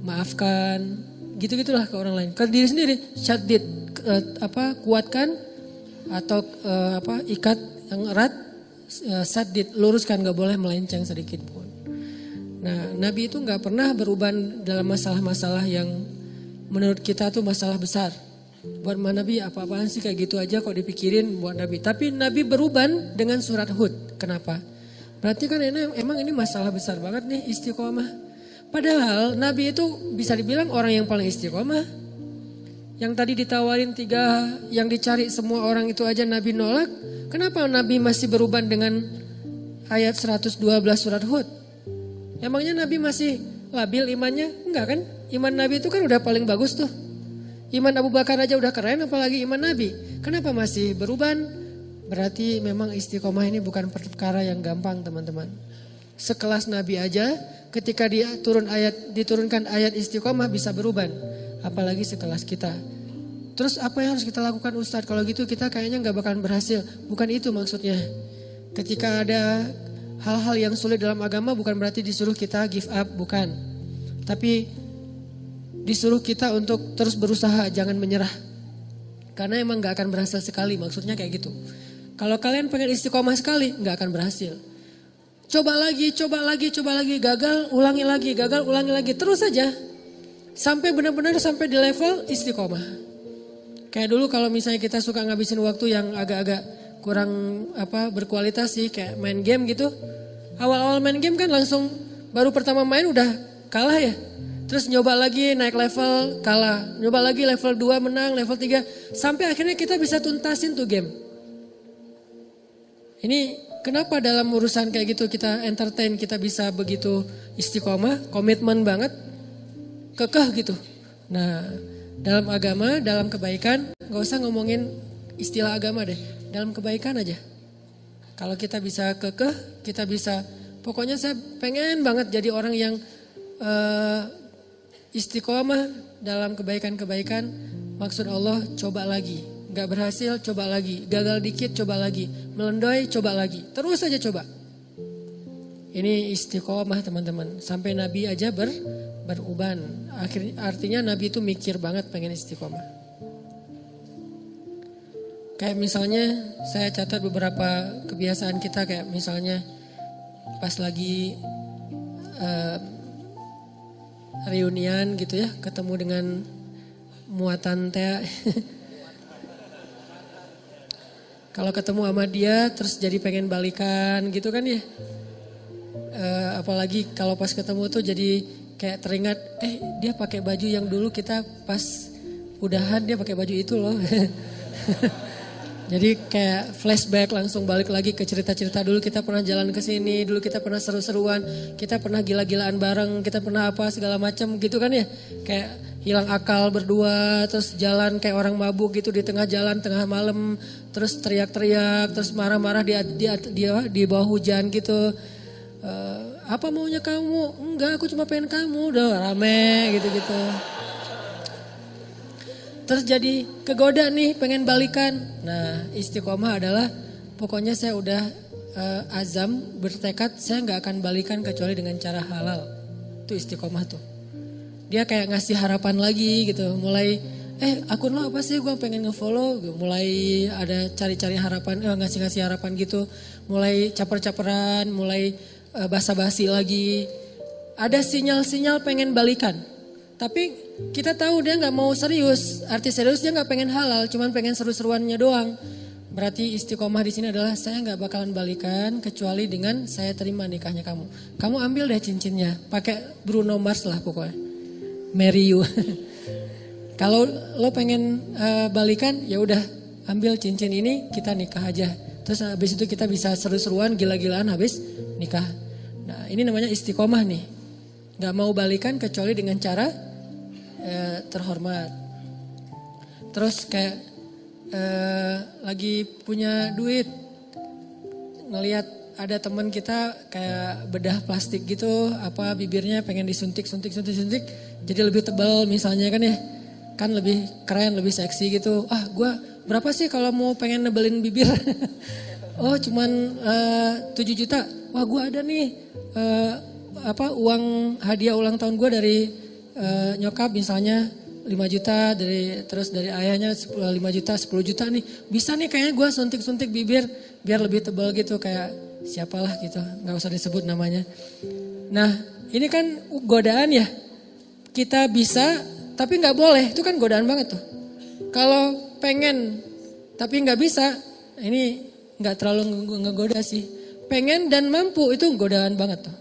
maafkan, gitu-gitulah ke orang lain. Ke diri sendiri, syaddid, kuatkan atau ikat yang erat, saddid, luruskan, gak boleh melenceng sedikit pun. Nah, Nabi itu gak pernah beruban dalam masalah-masalah yang menurut kita tuh masalah besar. Buat Nabi apa-apaan sih kayak gitu aja kok dipikirin buat Nabi. Tapi Nabi beruban dengan surat Hud. Kenapa? Berarti kan emang ini masalah besar banget nih istiqomah. Padahal Nabi itu bisa dibilang orang yang paling istiqomah. Yang tadi ditawarin 3 yang dicari semua orang itu aja Nabi nolak. Kenapa Nabi masih beruban dengan ayat 112 surat Hud? Emangnya Nabi masih labil imannya? Enggak kan? Iman Nabi itu kan udah paling bagus tuh. Iman Abu Bakar aja udah keren apalagi iman Nabi. Kenapa masih beruban? Berarti memang istiqomah ini bukan perkara yang gampang teman-teman. Sekelas Nabi aja ketika diturunkan ayat istiqomah bisa beruban. Apalagi sekelas kita. Terus apa yang harus kita lakukan Ustadz? Kalau gitu kita kayaknya gak bakalan berhasil. Bukan itu maksudnya. Ketika ada hal-hal yang sulit dalam agama bukan berarti disuruh kita give up. Bukan. Tapi disuruh kita untuk terus berusaha, jangan menyerah. Karena emang gak akan berhasil sekali, maksudnya kayak gitu. Kalau kalian pengen istiqomah sekali, gak akan berhasil. Coba lagi, gagal, ulangi lagi, terus saja. Sampai benar-benar sampai di level istiqomah. Kayak dulu kalau misalnya kita suka ngabisin waktu yang agak-agak kurang berkualitas sih, kayak main game gitu. Awal-awal main game kan langsung baru pertama main udah kalah ya. Terus nyoba lagi naik level kalah. Nyoba lagi level 2 menang, level 3. Sampai akhirnya kita bisa tuntasin tuh game. Ini kenapa dalam urusan kayak gitu kita entertain, kita bisa begitu istiqomah, komitmen banget, kekeh gitu. Nah dalam agama, dalam kebaikan, gak usah ngomongin istilah agama deh. Dalam kebaikan aja. Kalau kita bisa kekeh, kita bisa, pokoknya saya pengen banget jadi orang yang istiqomah dalam kebaikan-kebaikan. Maksud Allah coba lagi. Gak berhasil coba lagi. Gagal dikit coba lagi. Melendoi coba lagi. Terus aja coba. Ini istiqomah teman-teman. Sampai Nabi aja beruban. Artinya Nabi itu mikir banget pengen istiqomah. Kayak misalnya saya catat beberapa kebiasaan kita, kayak misalnya pas lagi reunian gitu ya, ketemu dengan muatan teh. Kalau ketemu sama dia terus jadi pengen balikan gitu kan ya. Apalagi kalau pas ketemu tuh jadi kayak teringat, dia pakai baju yang dulu kita pas udahan dia pakai baju itu loh. Jadi kayak flashback, langsung balik lagi ke cerita-cerita dulu, kita pernah jalan ke sini, dulu kita pernah seru-seruan, kita pernah gila-gilaan bareng, kita pernah apa segala macam gitu kan ya. Kayak hilang akal berdua, terus jalan kayak orang mabuk gitu di tengah jalan, tengah malam, terus teriak-teriak, terus marah-marah di bawah hujan gitu. Apa maunya kamu? Enggak, aku cuma pengen kamu. Udah rame gitu-gitu. Terus jadi kegoda nih pengen balikan. Nah, istiqomah adalah pokoknya saya udah azam, bertekad saya nggak akan balikan kecuali dengan cara halal. Itu istiqomah tuh. Dia kayak ngasih harapan lagi gitu. Mulai akun lo apa sih, gue pengen ngefollow. Mulai ada cari-cari harapan, ngasih-ngasih harapan gitu. Mulai caper-caperan, mulai basa-basi lagi. Ada sinyal-sinyal pengen balikan. Tapi kita tahu dia nggak mau serius. Arti serius dia nggak pengen halal, cuman pengen seru-seruannya doang. Berarti istiqomah di sini adalah saya nggak bakalan balikan kecuali dengan saya terima nikahnya kamu. Kamu ambil deh cincinnya, pakai Bruno Mars lah pokoknya. Marry you. Kalau lo pengen balikan, ya udah ambil cincin ini, kita nikah aja. Terus habis itu kita bisa seru-seruan, gila-gilaan habis nikah. Nah, ini namanya istiqomah nih. Gak mau balikan kecuali dengan cara terhormat. Terus kayak lagi punya duit, ngelihat ada teman kita kayak bedah plastik gitu, apa bibirnya pengen disuntik, jadi lebih tebal misalnya kan ya, kan lebih keren, lebih seksi gitu. Gue berapa sih kalau mau pengen nebelin bibir? Oh cuman 7 juta. Wah gue ada nih uang hadiah ulang tahun gue dari nyokap misalnya 5 juta, terus dari ayahnya 5 juta, 10 juta nih. Bisa nih kayaknya gue suntik-suntik bibir biar lebih tebal gitu, kayak siapalah gitu, gak usah disebut namanya. Nah ini kan godaan ya, kita bisa tapi gak boleh, itu kan godaan banget tuh. Kalau pengen tapi gak bisa, ini gak terlalu ngegoda sih. Pengen dan mampu itu godaan banget tuh.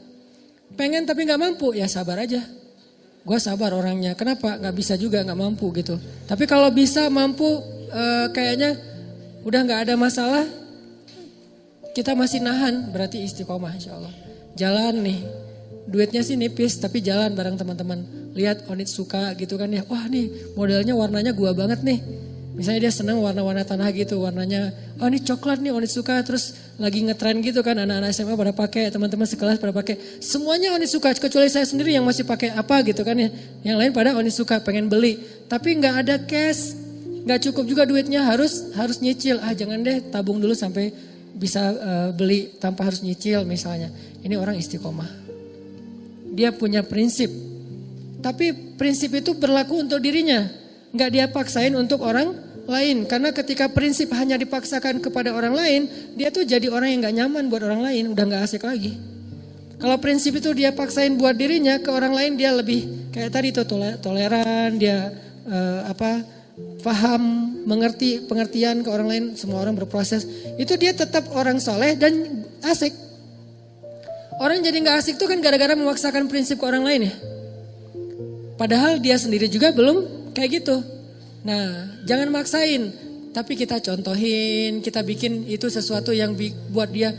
Pengen tapi gak mampu, ya sabar aja. Gue sabar orangnya, kenapa? Gak bisa juga, gak mampu gitu. Tapi kalau bisa, mampu, kayaknya udah gak ada masalah, kita masih nahan, berarti istiqomah insya Allah. Jalan nih, duitnya sih nipis, tapi jalan bareng teman-teman. Lihat Onitsuka gitu kan ya, wah nih modelnya warnanya gua banget nih. Misalnya dia senang warna-warna tanah gitu, warnanya, oh ini coklat nih Onitsuka, terus lagi ngetren gitu kan, anak-anak SMA pada pakai, teman-teman sekelas pada pakai, semuanya Onitsuka, kecuali saya sendiri yang masih pakai apa gitu kan ya, yang lain pada Onitsuka pengen beli, tapi nggak ada cash, nggak cukup juga duitnya, harus nyicil, jangan deh tabung dulu sampai bisa beli tanpa harus nyicil misalnya, ini orang istiqomah, dia punya prinsip, tapi prinsip itu berlaku untuk dirinya, nggak dia paksain untuk orang lain. Karena ketika prinsip hanya dipaksakan kepada orang lain, dia tuh jadi orang yang gak nyaman buat orang lain, udah gak asik lagi. Kalau prinsip itu dia paksain buat dirinya, ke orang lain dia lebih kayak tadi tuh toleran, dia paham, mengerti, pengertian ke orang lain, semua orang berproses. Itu dia tetap orang soleh dan asik. Orang jadi gak asik tuh kan gara-gara memaksakan prinsip ke orang lain ya. Padahal dia sendiri juga belum kayak gitu. Nah, jangan maksain, tapi kita contohin, kita bikin itu sesuatu yang buat dia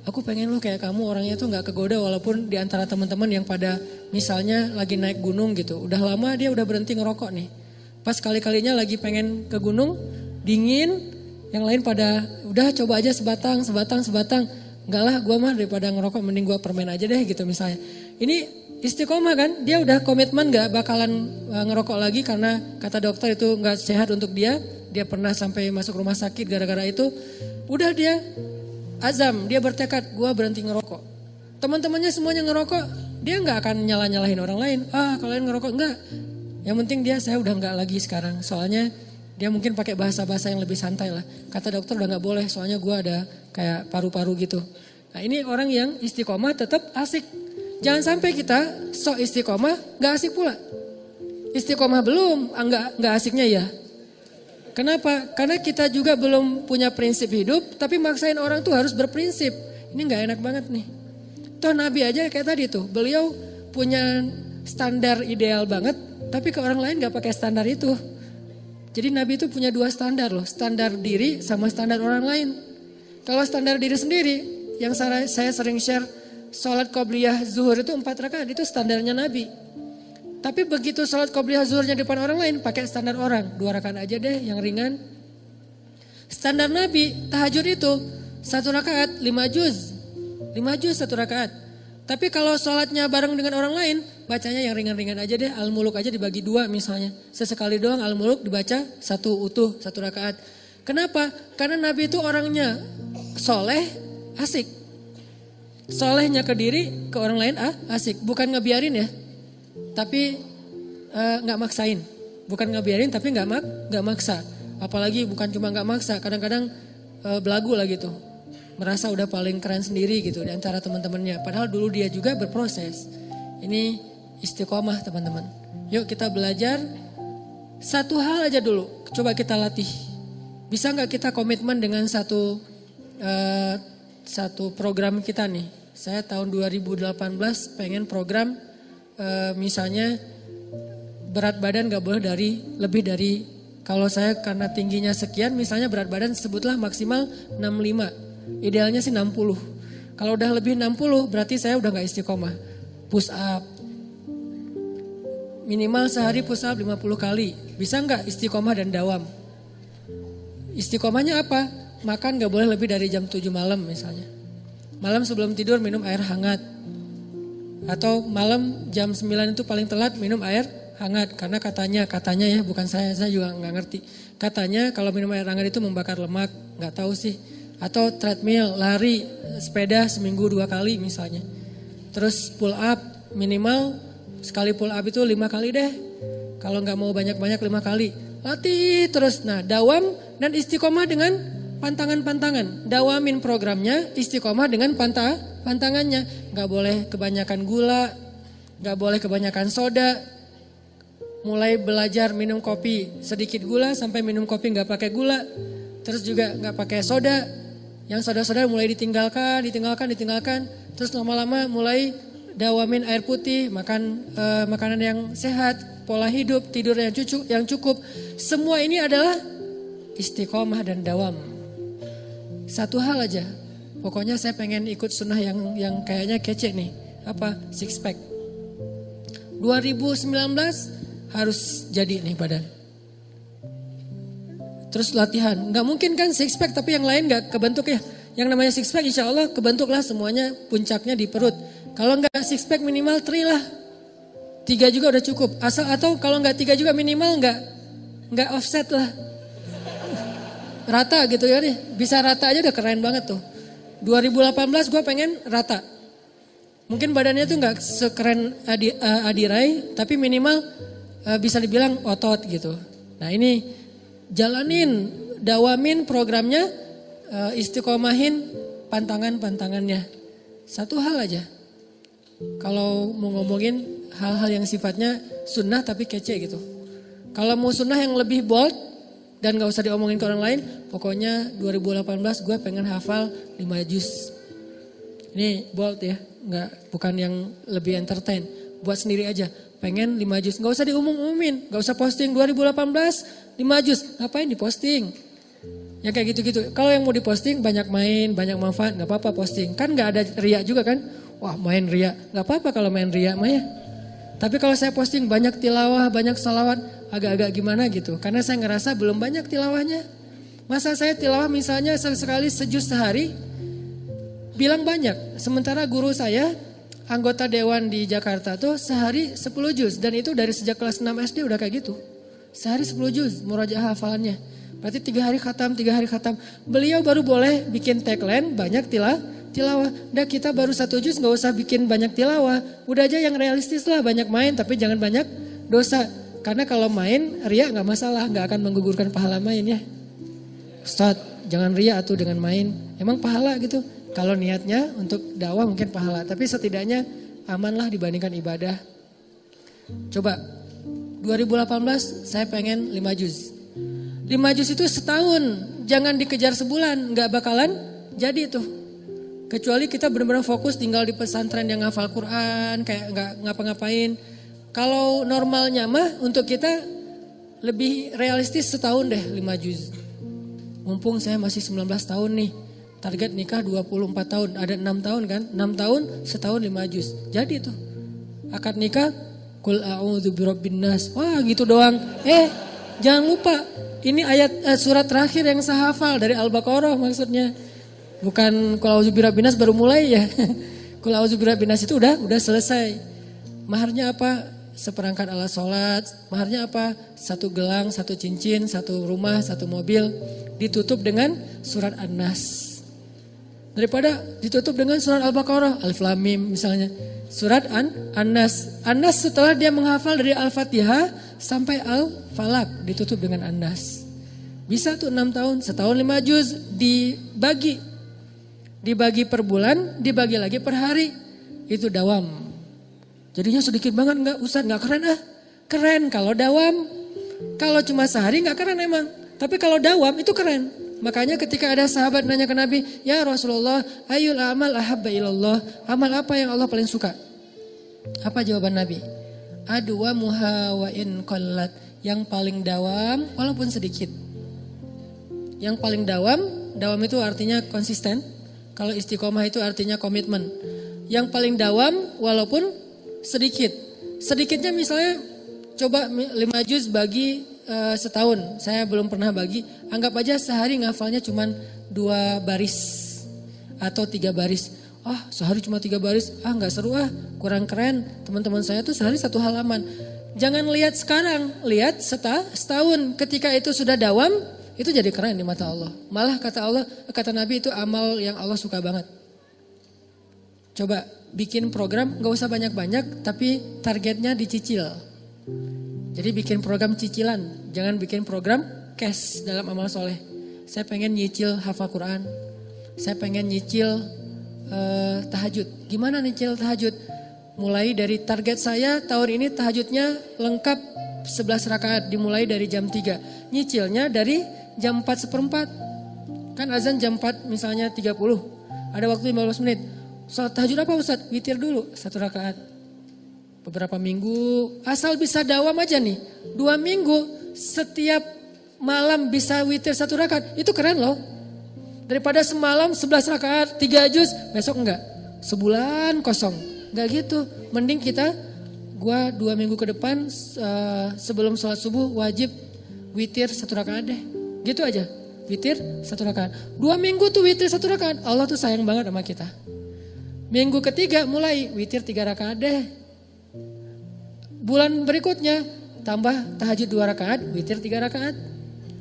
aku pengen lu kayak kamu, orangnya tuh gak kegoda walaupun di antara teman-teman yang pada misalnya lagi naik gunung gitu, udah lama dia udah berhenti ngerokok nih. Pas kali-kalinya lagi pengen ke gunung, dingin, yang lain pada udah coba aja sebatang. Enggak lah, gue mah daripada ngerokok mending gue permen aja deh gitu misalnya. Ini istiqomah kan, dia udah komitmen gak bakalan ngerokok lagi karena kata dokter itu gak sehat untuk dia. Dia pernah sampai masuk rumah sakit gara-gara itu. Udah dia azam, dia bertekad gue berhenti ngerokok. Teman-temannya semuanya ngerokok, dia gak akan nyalahin orang lain. Kalau lain ngerokok enggak. Yang penting saya udah gak lagi sekarang. Soalnya Dia mungkin pakai bahasa-bahasa yang lebih santai lah. Kata dokter udah gak boleh soalnya gue ada kayak paru-paru gitu. Nah ini orang yang istiqomah tetap asik. Jangan sampai kita sok istiqomah gak asik pula. Istiqomah belum, gak asiknya ya. Kenapa? Karena kita juga belum punya prinsip hidup, tapi maksain orang tuh harus berprinsip. Ini gak enak banget nih. Toh Nabi aja kayak tadi tuh, beliau punya standar ideal banget, tapi ke orang lain gak pakai standar itu. Jadi Nabi itu punya 2 standar loh, standar diri sama standar orang lain. Kalau standar diri sendiri, yang saya sering share, sholat qobliyah zuhur itu 4 rakaat, itu standarnya Nabi. Tapi begitu sholat qobliyah zuhurnya depan orang lain, pakai standar orang. 2 rakaat aja deh yang ringan. Standar Nabi, tahajud itu 1 rakaat 5 juz. 5 juz 1 rakaat. Tapi kalau sholatnya bareng dengan orang lain, bacanya yang ringan-ringan aja deh. Al-Muluk aja dibagi 2 misalnya. Sesekali doang Al-Muluk dibaca 1 utuh, 1 rakaat. Kenapa? Karena Nabi itu orangnya soleh, asik. Solehnya ke diri, ke orang lain asik. Bukan ngebiarin ya. Tapi gak maksain. Bukan ngebiarin tapi gak maksa. Apalagi bukan cuma gak maksa. Kadang-kadang belagu lah gitu. Merasa udah paling keren sendiri gitu di antara teman-temannya. Padahal dulu dia juga berproses. Ini istiqomah teman-teman. Yuk kita belajar. Satu hal aja dulu. Coba kita latih. Bisa gak kita komitmen dengan satu program kita nih. Saya tahun 2018 pengen program misalnya berat badan gak boleh lebih dari, kalau saya karena tingginya sekian misalnya berat badan sebutlah maksimal 65, idealnya sih 60. Kalau udah lebih 60 berarti saya udah gak istiqomah. Push up, minimal sehari push up 50 kali. Bisa gak istiqomah dan dawam? Istiqomahnya apa? Makan gak boleh lebih dari jam 7 malam misalnya. Malam sebelum tidur minum air hangat. Atau malam jam 9 itu paling telat minum air hangat. Karena katanya ya, bukan saya juga gak ngerti. Katanya kalau minum air hangat itu membakar lemak, gak tahu sih. Atau treadmill, lari, sepeda seminggu 2 kali misalnya. Terus pull up, minimal sekali pull up itu 5 kali deh. Kalau gak mau banyak-banyak 5 kali. Latih terus, nah dawam dan istiqomah dengan pantangan-pantangan. Dawamin programnya, istiqomah dengan pantangannya. Gak boleh kebanyakan gula, gak boleh kebanyakan soda. Mulai belajar minum kopi sedikit gula sampai minum kopi gak pakai gula. Terus juga gak pakai soda. Yang soda-soda mulai ditinggalkan. Terus lama-lama mulai dawamin air putih, makan makanan yang sehat, pola hidup, tidur yang cukup. Semua ini adalah istiqomah dan dawam. Satu hal aja, pokoknya saya pengen ikut sunnah yang kayaknya kece nih. Apa? Six pack. 2019 harus jadi nih badan. Terus latihan, nggak mungkin kan six pack tapi yang lain nggak kebentuk ya. Yang namanya six pack insya Allah kebentuklah semuanya, puncaknya di perut. Kalau nggak six pack minimal 3 lah. 3 juga udah cukup. Atau kalau nggak 3 juga minimal nggak offset lah. Rata gitu ya nih. Bisa rata aja udah keren banget tuh. 2018 gue pengen rata. Mungkin badannya tuh gak sekeren Adirai. Tapi minimal bisa dibilang otot gitu. Nah ini jalanin, dawamin programnya. Istiqomahin pantangannya. Satu hal aja. Kalau mau ngomongin hal-hal yang sifatnya sunnah tapi kece gitu. Kalau mau sunnah yang lebih bold. Dan gak usah diomongin ke orang lain. Pokoknya 2018 gue pengen hafal 5 juz. Ini bold ya. Bukan yang lebih entertain. Buat sendiri aja. Pengen 5 juz. Gak usah diumum-umumin. Gak usah posting 2018 5 juz. Ngapain diposting? Ya kayak gitu-gitu. Kalau yang mau diposting banyak main, banyak manfaat. Gak apa-apa posting. Kan gak ada riak juga kan. Wah main riak. Gak apa-apa kalau main riak mah ya. Tapi kalau saya posting banyak tilawah, banyak salawat, agak-agak gimana gitu. Karena saya ngerasa belum banyak tilawahnya. Masa saya tilawah misalnya sekali sejuz sehari, bilang banyak. Sementara guru saya, anggota dewan di Jakarta tuh sehari 10 juz. Dan itu dari sejak kelas 6 SD udah kayak gitu. Sehari 10 juz, murajaah hafalannya. Berarti 3 hari khatam. Beliau baru boleh bikin tagline banyak tilawah. Udah kita baru 1 juz gak usah bikin banyak tilawah. Udah aja yang realistis lah, banyak main tapi jangan banyak dosa. Karena kalau main, ria nggak masalah, nggak akan menggugurkan pahala main ya. Ustaz, jangan ria atuh dengan main. Emang pahala gitu. Kalau niatnya untuk dakwah mungkin pahala. Tapi setidaknya amanlah dibandingkan ibadah. Coba, 2018 saya pengen 5 juz. 5 juz itu setahun. Jangan dikejar sebulan, nggak bakalan jadi tuh. Kecuali kita benar-benar fokus tinggal di pesantren yang ngafal Quran, kayak nggak ngapa-ngapain. Kalau normalnya mah untuk kita lebih realistis setahun deh 5 juz. Mumpung saya masih 19 tahun nih. Target nikah 24 tahun. Ada 6 tahun kan? 6 tahun setahun 5 juz. Jadi tuh. Akad nikah. Qul a'udzu birabbin nas. Wah gitu doang. Jangan lupa. Ini ayat surat terakhir yang saya hafal dari Al-Baqarah maksudnya. Bukan qul a'udzu birabbin nas baru mulai ya. Qul a'udzu birabbin nas itu udah selesai. Maharnya apa? Seperangkat alat sholat. Maharnya apa? 1 gelang, 1 cincin, 1 rumah, 1 mobil. Ditutup dengan surat An-Nas. Daripada ditutup dengan surat Al-Baqarah, Alif Lam Mim misalnya. Surat An-Nas. An-Nas setelah dia menghafal dari Al-Fatihah sampai Al-Falaq ditutup dengan An-Nas. Bisa tuh 6 tahun, setahun 5 juz dibagi. Dibagi per bulan, dibagi lagi per hari. Itu dawam. Jadinya sedikit banget enggak Ustaz, enggak keren ah. Keren kalau dawam. Kalau cuma sehari enggak keren emang. Tapi kalau dawam itu keren. Makanya ketika ada sahabat nanya ke Nabi, "Ya Rasulullah, ayyul amal ahabba ilallah?" Amal apa yang Allah paling suka? Apa jawaban Nabi? Adwa muha wa in qallat. Yang paling dawam walaupun sedikit. Yang paling dawam itu artinya konsisten. Kalau istiqomah itu artinya komitmen. Yang paling dawam walaupun sedikit. Sedikitnya misalnya coba 5 juz bagi setahun. Saya belum pernah bagi. Anggap aja sehari ngafalnya cuma 2 baris atau 3 baris. Sehari cuma 3 baris. Nggak seru kurang keren. Teman-teman saya tuh sehari 1 halaman. Jangan lihat sekarang, lihat setahun. Ketika itu sudah dawam, itu jadi keren di mata Allah. Malah kata Nabi itu amal yang Allah suka banget. Coba bikin program gak usah banyak-banyak tapi targetnya dicicil. Jadi bikin program cicilan, jangan bikin program cash dalam amal soleh. Saya pengen nyicil hafal Quran, saya pengen nyicil tahajud. Gimana nyicil tahajud? Mulai dari target saya tahun ini tahajudnya lengkap 11 rakaat dimulai dari jam 3. Nyicilnya dari jam 4:04. Kan azan jam 4 misalnya 30. Ada waktu 15 menit. Salat tahajud apa Ustaz? Witir dulu 1 rakaat. Beberapa minggu asal bisa dawam aja nih. 2 minggu setiap malam bisa witir 1 rakaat. Itu keren loh. Daripada semalam 11 rakaat 3 juz besok enggak. Sebulan kosong. Enggak gitu. Mending gua 2 minggu ke depan sebelum sholat subuh wajib witir 1 rakaat deh. Gitu aja. Witir 1 rakaat. 2 minggu tuh witir 1 rakaat. Allah tuh sayang banget sama kita. Minggu ketiga mulai witir 3 rakaat deh. Bulan berikutnya tambah tahajud 2 rakaat, witir 3 rakaat.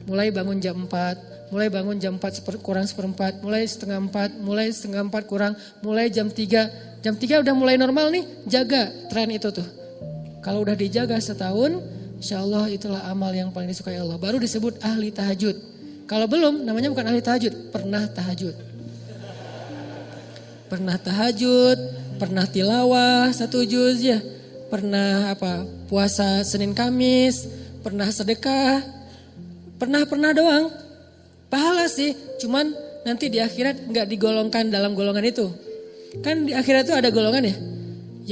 Mulai bangun jam 4, mulai bangun jam 4 kurang seperempat, mulai setengah 4, mulai setengah 4 kurang, mulai jam 3. Jam 3 udah mulai normal nih, jaga tren itu tuh. Kalau udah dijaga setahun, insya Allah itulah amal yang paling disukai Allah. Baru disebut ahli tahajud. Kalau belum, namanya bukan ahli tahajud, pernah tahajud. Pernah tahajud, pernah tilawah 1 juz ya, pernah puasa Senin Kamis, pernah sedekah, pernah doang. Pahala sih, cuman nanti di akhirat nggak digolongkan dalam golongan itu. Kan di akhirat itu ada golongan ya.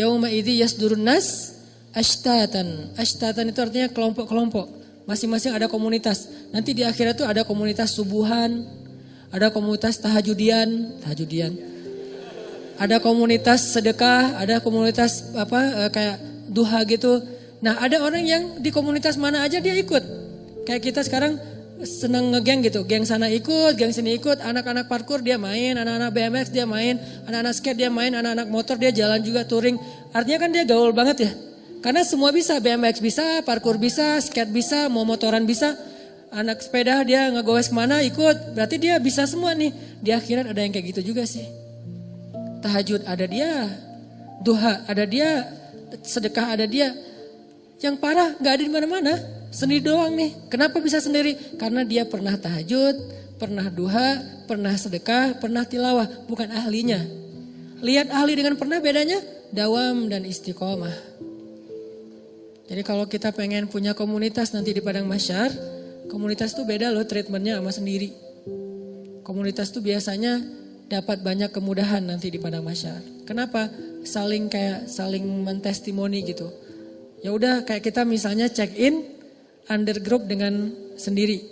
Yauma idzi yasdurun nas ashtatan. Ashtatan itu artinya kelompok-kelompok. Masing-masing ada komunitas. Nanti di akhirat itu ada komunitas subuhan, ada komunitas tahajudian. Ada komunitas sedekah, ada komunitas kayak duha gitu. Nah, ada orang yang di komunitas mana aja dia ikut. Kayak kita sekarang senang ngegeng gitu. Geng sana ikut, geng sini ikut. Anak-anak parkour dia main, anak-anak BMX dia main, anak-anak skate dia main, anak-anak motor dia jalan juga touring. Artinya kan dia gaul banget ya. Karena semua bisa, BMX bisa, parkour bisa, skate bisa, mau motoran bisa. Anak sepeda dia ngegoes kemana ikut. Berarti dia bisa semua nih. Di akhirat ada yang kayak gitu juga sih. Tahajud ada dia, duha ada dia, sedekah ada dia. Yang parah gak ada di mana-mana, sendiri doang nih. Kenapa bisa sendiri? Karena dia pernah tahajud, pernah duha, pernah sedekah, pernah tilawah, bukan ahlinya. Lihat ahli dengan pernah bedanya, dawam dan istiqomah. Jadi kalau kita pengen punya komunitas nanti di Padang Mahsyar, komunitas itu beda loh treatmentnya sama sendiri. Komunitas itu biasanya dapat banyak kemudahan nanti di Padang Mahsyar. Kenapa? Saling mentestimoni gitu. Ya udah kayak kita misalnya check in under group dengan sendiri.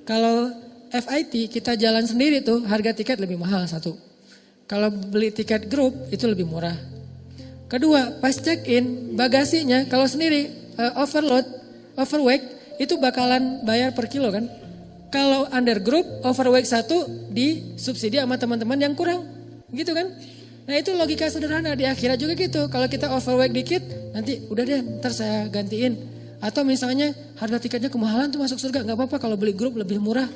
Kalau FIT kita jalan sendiri tuh harga tiket lebih mahal satu. Kalau beli tiket grup itu lebih murah. Kedua, pas check in bagasinya kalau sendiri overweight itu bakalan bayar per kilo kan. Kalau under group overweight satu disubsidi sama teman-teman yang kurang, gitu kan? Nah itu logika sederhana di akhirat juga gitu. Kalau kita overweight dikit, nanti udah deh ntar saya gantiin. Atau misalnya harga tiketnya kemahalan tuh masuk surga, nggak apa-apa kalau beli grup lebih murah.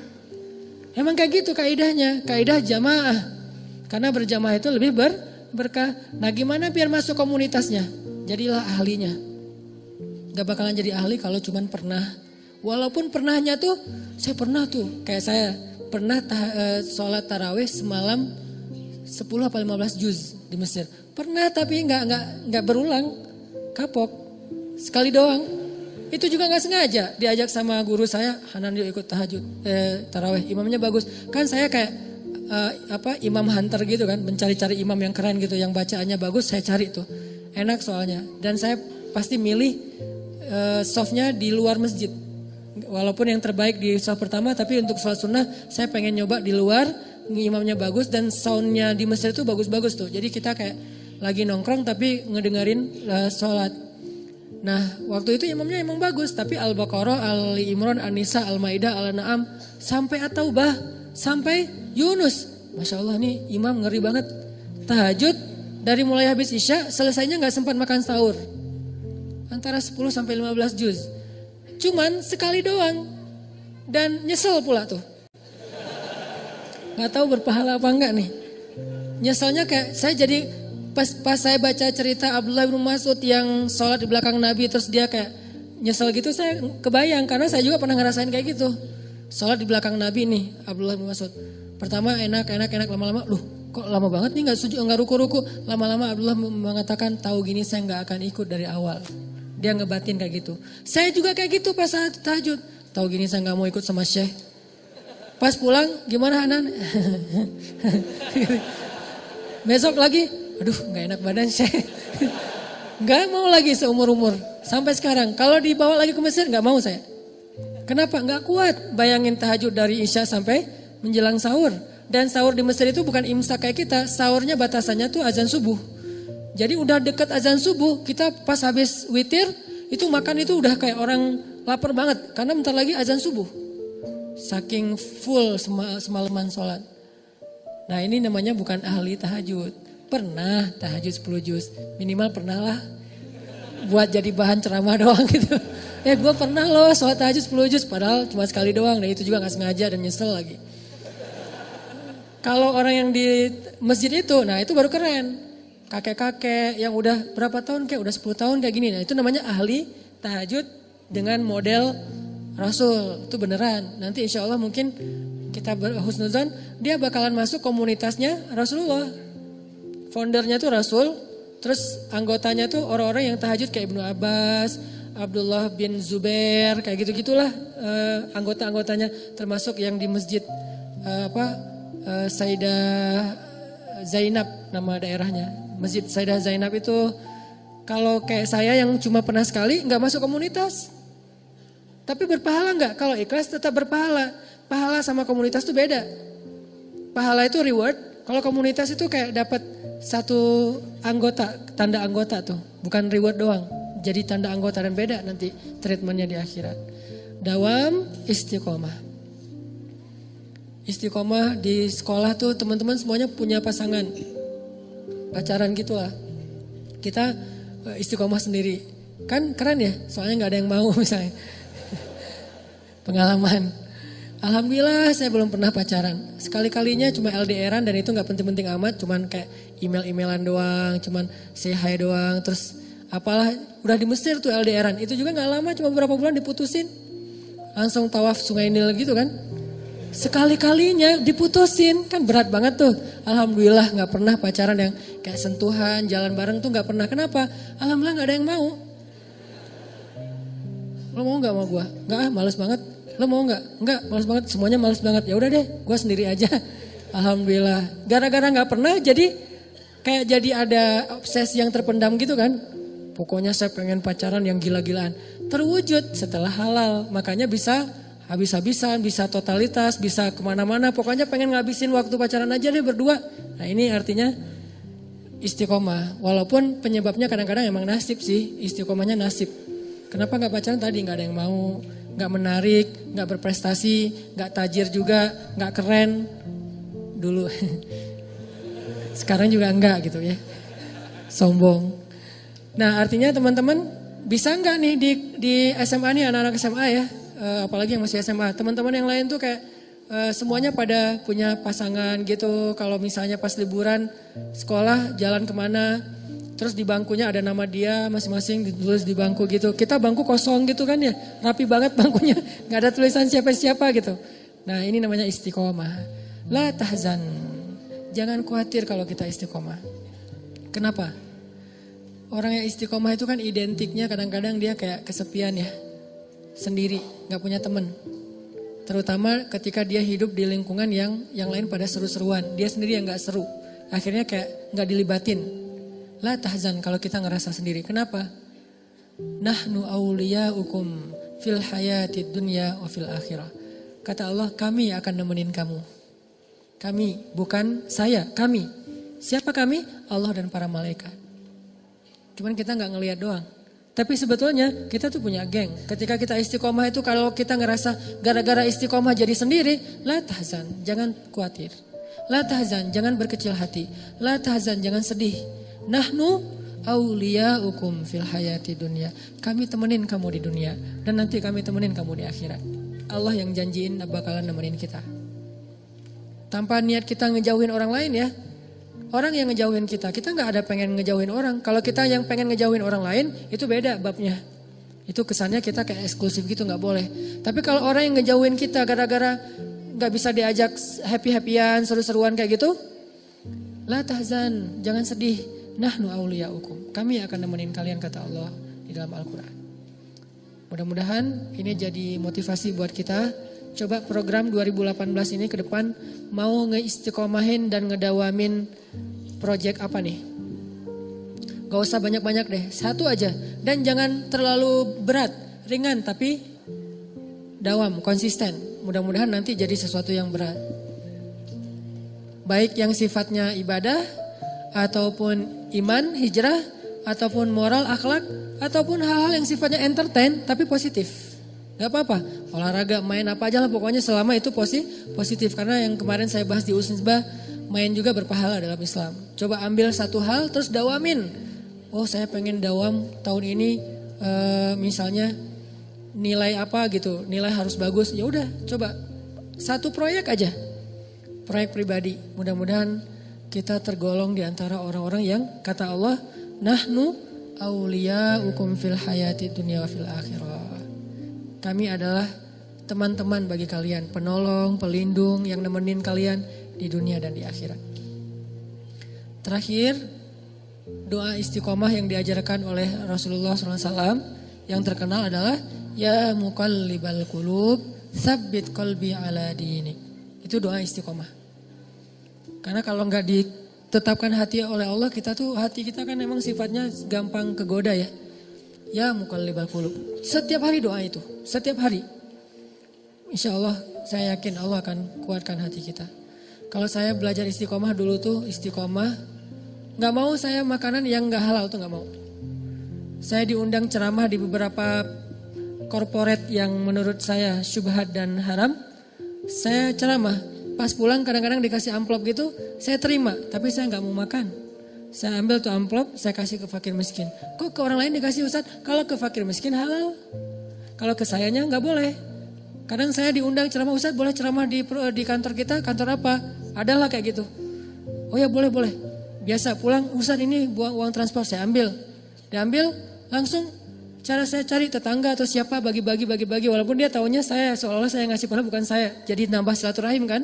Emang kayak gitu kaidahnya, kaidah jamaah. Karena berjamaah itu lebih berkah. Nah gimana biar masuk komunitasnya? Jadilah ahlinya. Gak bakalan jadi ahli kalau cuman pernah. Walaupun pernahnya tuh, saya pernah tuh. Kayak saya pernah sholat tarawih semalam 10 apa 15 juz di Mesir. Pernah tapi gak berulang. Kapok. Sekali doang. Itu juga gak sengaja. Diajak sama guru saya, Hanan yuk ikut tarawih. Imamnya bagus. Kan saya kayak imam hunter gitu kan, mencari-cari imam yang keren gitu, yang bacaannya bagus saya cari tuh, enak soalnya. Dan saya pasti milih softnya di luar masjid, walaupun yang terbaik di soft pertama, tapi untuk sholat sunnah saya pengen nyoba di luar, imamnya bagus dan soundnya di Mesir itu bagus-bagus tuh. Jadi kita kayak lagi nongkrong tapi ngedengerin sholat. Nah waktu itu imamnya emang bagus, tapi Al-Baqarah, Al-Imran, An-Nisa, Al-Maidah, Al-An'am sampai At-Taubah, sampai Yunus. Masya Allah nih imam ngeri banget. Tahajud dari mulai habis isya selesainya gak sempat makan sahur. Antara 10 sampai 15 juz. Cuman sekali doang. Dan nyesel pula tuh. Gak tahu berpahala apa enggak nih. Nyeselnya kayak saya jadi pas saya baca cerita Abdullah bin Mas'ud yang sholat di belakang Nabi terus dia kayak nyesel gitu, saya kebayang karena saya juga pernah ngerasain kayak gitu. Sholat di belakang Nabi nih Abdullah bin Mas'ud. Pertama enak lama-lama, loh kok lama banget nih gak sujud, gak ruku-ruku. Lama-lama Abdullah mengatakan tahu gini saya gak akan ikut dari awal. Dia ngebatin kayak gitu. Saya juga kayak gitu pas saat tahajud. Tahu gini saya gak mau ikut sama Syekh. Pas pulang gimana Hanan? Besok lagi, aduh gak enak badan Syekh. Gak mau lagi seumur-umur. Sampai sekarang kalau dibawa lagi ke Mesir gak mau saya. Kenapa? Gak kuat bayangin tahajud dari Isya sampai menjelang sahur. Dan sahur di Mesir itu bukan imsak kayak kita. Sahurnya batasannya tuh azan subuh. Jadi udah deket azan subuh, kita pas habis witir, itu makan itu udah kayak orang lapar banget. Karena bentar lagi azan subuh. Saking full semalaman sholat. Nah ini namanya bukan ahli tahajud. Pernah tahajud 10 juz. Minimal pernah lah. Buat jadi bahan ceramah doang gitu. Ya gue pernah loh sholat tahajud 10 juz. Padahal cuma sekali doang. Dan itu juga gak sengaja dan nyesel lagi. Kalau orang yang di masjid itu, nah itu baru keren. Kakek-kakek yang udah berapa tahun kayak udah 10 tahun kayak gini. Nah itu namanya ahli tahajud dengan model Rasul. Itu beneran. Nanti insya Allah mungkin kita berhusnuzan, dia bakalan masuk komunitasnya Rasulullah. Foundernya tuh Rasul. Terus anggotanya tuh orang-orang yang tahajud kayak Ibnu Abbas, Abdullah bin Zubair, kayak gitu-gitulah anggota-anggotanya. Termasuk yang di masjid Sayyidah Zainab nama daerahnya. Masjid Sayyidah Zainab itu kalau kayak saya yang cuma pernah sekali gak masuk komunitas. Tapi berpahala gak? Kalau ikhlas tetap berpahala. Pahala sama komunitas itu beda. Pahala itu reward. Kalau komunitas itu kayak dapat satu anggota, tanda anggota tuh. Bukan reward doang. Jadi tanda anggota dan beda nanti treatmentnya di akhirat. Dawam istiqomah. Istiqomah di sekolah tuh teman-teman semuanya punya pasangan. Pacaran gitulah. Kita istiqomah sendiri. Kan keren ya, soalnya gak ada yang mau misalnya. Pengalaman. Alhamdulillah saya belum pernah pacaran. Sekali-kalinya cuma LDRan dan itu gak penting-penting amat. Cuman kayak email-emailan doang, cuman say hi doang. Terus Apalah udah di Mesir tuh LDRan. Itu juga gak lama, cuma beberapa bulan diputusin. Langsung tawaf Sungai Nil gitu kan. Sekali-kalinya diputusin, kan berat banget tuh. Alhamdulillah gak pernah pacaran yang kayak sentuhan, jalan bareng tuh gak pernah. Kenapa? Alhamdulillah gak ada yang mau. Lo mau gak sama gue? Enggak males banget. Lo mau gak? Enggak, males banget. Semuanya males banget. Ya udah deh, gue sendiri aja. Alhamdulillah. Gara-gara gak pernah jadi kayak jadi ada obsesi yang terpendam gitu kan. Pokoknya saya pengen pacaran yang gila-gilaan. Terwujud setelah halal. Makanya bisa habis-habisan, bisa totalitas, bisa kemana-mana. Pokoknya pengen ngabisin waktu pacaran aja deh berdua. Nah ini artinya istiqomah. Walaupun penyebabnya kadang-kadang emang nasib sih. Istiqomahnya nasib. Kenapa gak pacaran tadi? Gak ada yang mau. Gak menarik, gak berprestasi, gak tajir juga, gak keren. Dulu. Sekarang juga enggak gitu ya. Sombong. Nah artinya teman-teman bisa enggak nih di SMA nih anak-anak SMA ya. Apalagi yang masih SMA. Teman-teman yang lain tuh kayak semuanya pada punya pasangan gitu. Kalau misalnya pas liburan sekolah jalan kemana. Terus di bangkunya ada nama dia masing-masing ditulis di bangku gitu. Kita bangku kosong gitu kan ya. Rapi banget bangkunya. Gak ada tulisan siapa-siapa gitu. Nah ini namanya istiqomah. La tahzan. Jangan khawatir kalau kita istiqomah. Kenapa? Orang yang istiqomah itu kan identiknya kadang-kadang dia kayak kesepian ya. Sendiri, gak punya teman. Terutama ketika dia hidup di lingkungan yang lain pada seru-seruan. Dia sendiri yang gak seru. Akhirnya kayak gak dilibatin. La tahzan kalau kita ngerasa sendiri. Kenapa? Nahnu awliyaukum fil hayati dunya wa fil akhirah. Kata Allah, kami akan nemenin kamu. Kami, bukan saya, kami. Siapa kami? Allah dan para malaikat. Cuman kita gak ngelihat doang. Tapi sebetulnya kita tuh punya geng. Ketika kita istiqomah itu kalau kita ngerasa gara-gara istiqomah jadi sendiri. La tahzan, jangan khawatir. La tahzan, jangan berkecil hati. La tahzan, jangan sedih. Nahnu awliyaukum fil hayati dunia. Kami temenin kamu di dunia. Dan nanti kami temenin kamu di akhirat. Allah yang janjiin bakalan nemenin kita. Tanpa niat kita ngejauhin orang lain ya. Orang yang ngejauhin kita gak ada pengen ngejauhin orang. Kalau kita yang pengen ngejauhin orang lain, itu beda babnya. Itu kesannya kita kayak eksklusif gitu, gak boleh. Tapi kalau orang yang ngejauhin kita gara-gara gak bisa diajak happy-happyan, seru-seruan kayak gitu. La tahzan, jangan sedih. Nahnu awliyaukum. Kami akan nemenin kalian kata Allah di dalam Al-Quran. Mudah-mudahan ini jadi motivasi buat kita. Coba program 2018 ini ke depan mau ngeistiqomahin dan ngedawamin project apa nih? Gak usah banyak-banyak deh, satu aja. Dan jangan terlalu berat, ringan tapi dawam, konsisten. Mudah-mudahan nanti jadi sesuatu yang berat. Baik yang sifatnya ibadah, ataupun iman, hijrah, ataupun moral, akhlak, ataupun hal-hal yang sifatnya entertain tapi positif. Gak apa-apa, olahraga, main apa aja lah pokoknya selama itu positif. Karena yang kemarin saya bahas di Usnisbah, main juga berpahala dalam Islam. Coba ambil satu hal terus dawamin. Oh saya pengen dawam tahun ini misalnya nilai apa gitu, nilai harus bagus. Ya udah coba satu proyek aja, proyek pribadi. Mudah-mudahan kita tergolong di antara orang-orang yang kata Allah, nahnu awliyaukum fil hayati dunya wa fil akhirah. Kami adalah teman-teman bagi kalian, penolong, pelindung yang nemenin kalian di dunia dan di akhirat. Terakhir, doa istiqomah yang diajarkan oleh Rasulullah SAW yang terkenal adalah Ya muqallibal qulub, tsabbit qalbi ala dinik. Itu doa istiqomah. Karena kalau nggak ditetapkan hati oleh Allah, hati kita kan memang sifatnya gampang kegoda ya. Ya muqallibal qulub. Setiap hari doa itu, setiap hari. Insya Allah saya yakin Allah akan kuatkan hati kita. Kalau saya belajar istiqomah dulu tuh istiqomah, gak mau saya makanan yang gak halal tuh gak mau. Saya diundang ceramah di beberapa korporat yang menurut saya syubhat dan haram. Saya ceramah, pas pulang kadang-kadang dikasih amplop gitu, saya terima, tapi saya gak mau makan. Saya ambil tuh amplop, saya kasih ke fakir miskin. Kok ke orang lain dikasih Ustaz? Kalau ke fakir miskin halal. Kalau ke sayanya gak boleh. Kadang saya diundang ceramah, Ustaz boleh ceramah di kantor kita, kantor apa? Adalah kayak gitu. Oh ya boleh. Biasa pulang, Ustaz ini buang uang transport, saya ambil. Diambil langsung cara saya cari tetangga atau siapa bagi-bagi walaupun dia taunya saya seolah-olah saya ngasih padahal bukan saya. Jadi nambah silaturahim kan.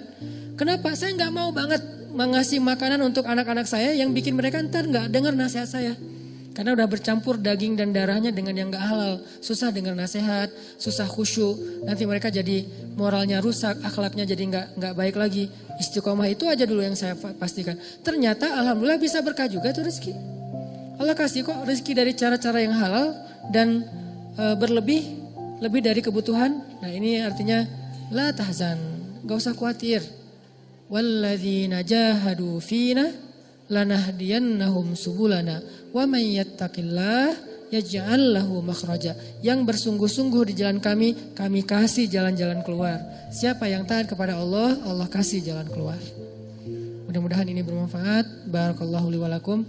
Kenapa? Saya nggak mau banget mengasih makanan untuk anak-anak saya yang bikin mereka ntar nggak dengar nasihat saya. Karena udah bercampur daging dan darahnya dengan yang gak halal. Susah dengar nasihat, susah khusyuk. Nanti mereka jadi moralnya rusak, akhlaknya jadi gak baik lagi. Istiqomah itu aja dulu yang saya pastikan. Ternyata alhamdulillah bisa berkah juga tuh rezeki. Allah kasih kok rezeki dari cara-cara yang halal dan lebih dari kebutuhan. Nah ini artinya la tahzan, gak usah khawatir. Walladzina jahadu fina lanahdiyannahum subulana wa may yattaqillah yaj'al lahu makhraja. Yang bersungguh-sungguh di jalan kami kasih jalan-jalan keluar. Siapa yang taat kepada Allah, Allah kasih jalan keluar. Mudah-mudahan ini bermanfaat. Barakallahu li wa lakum.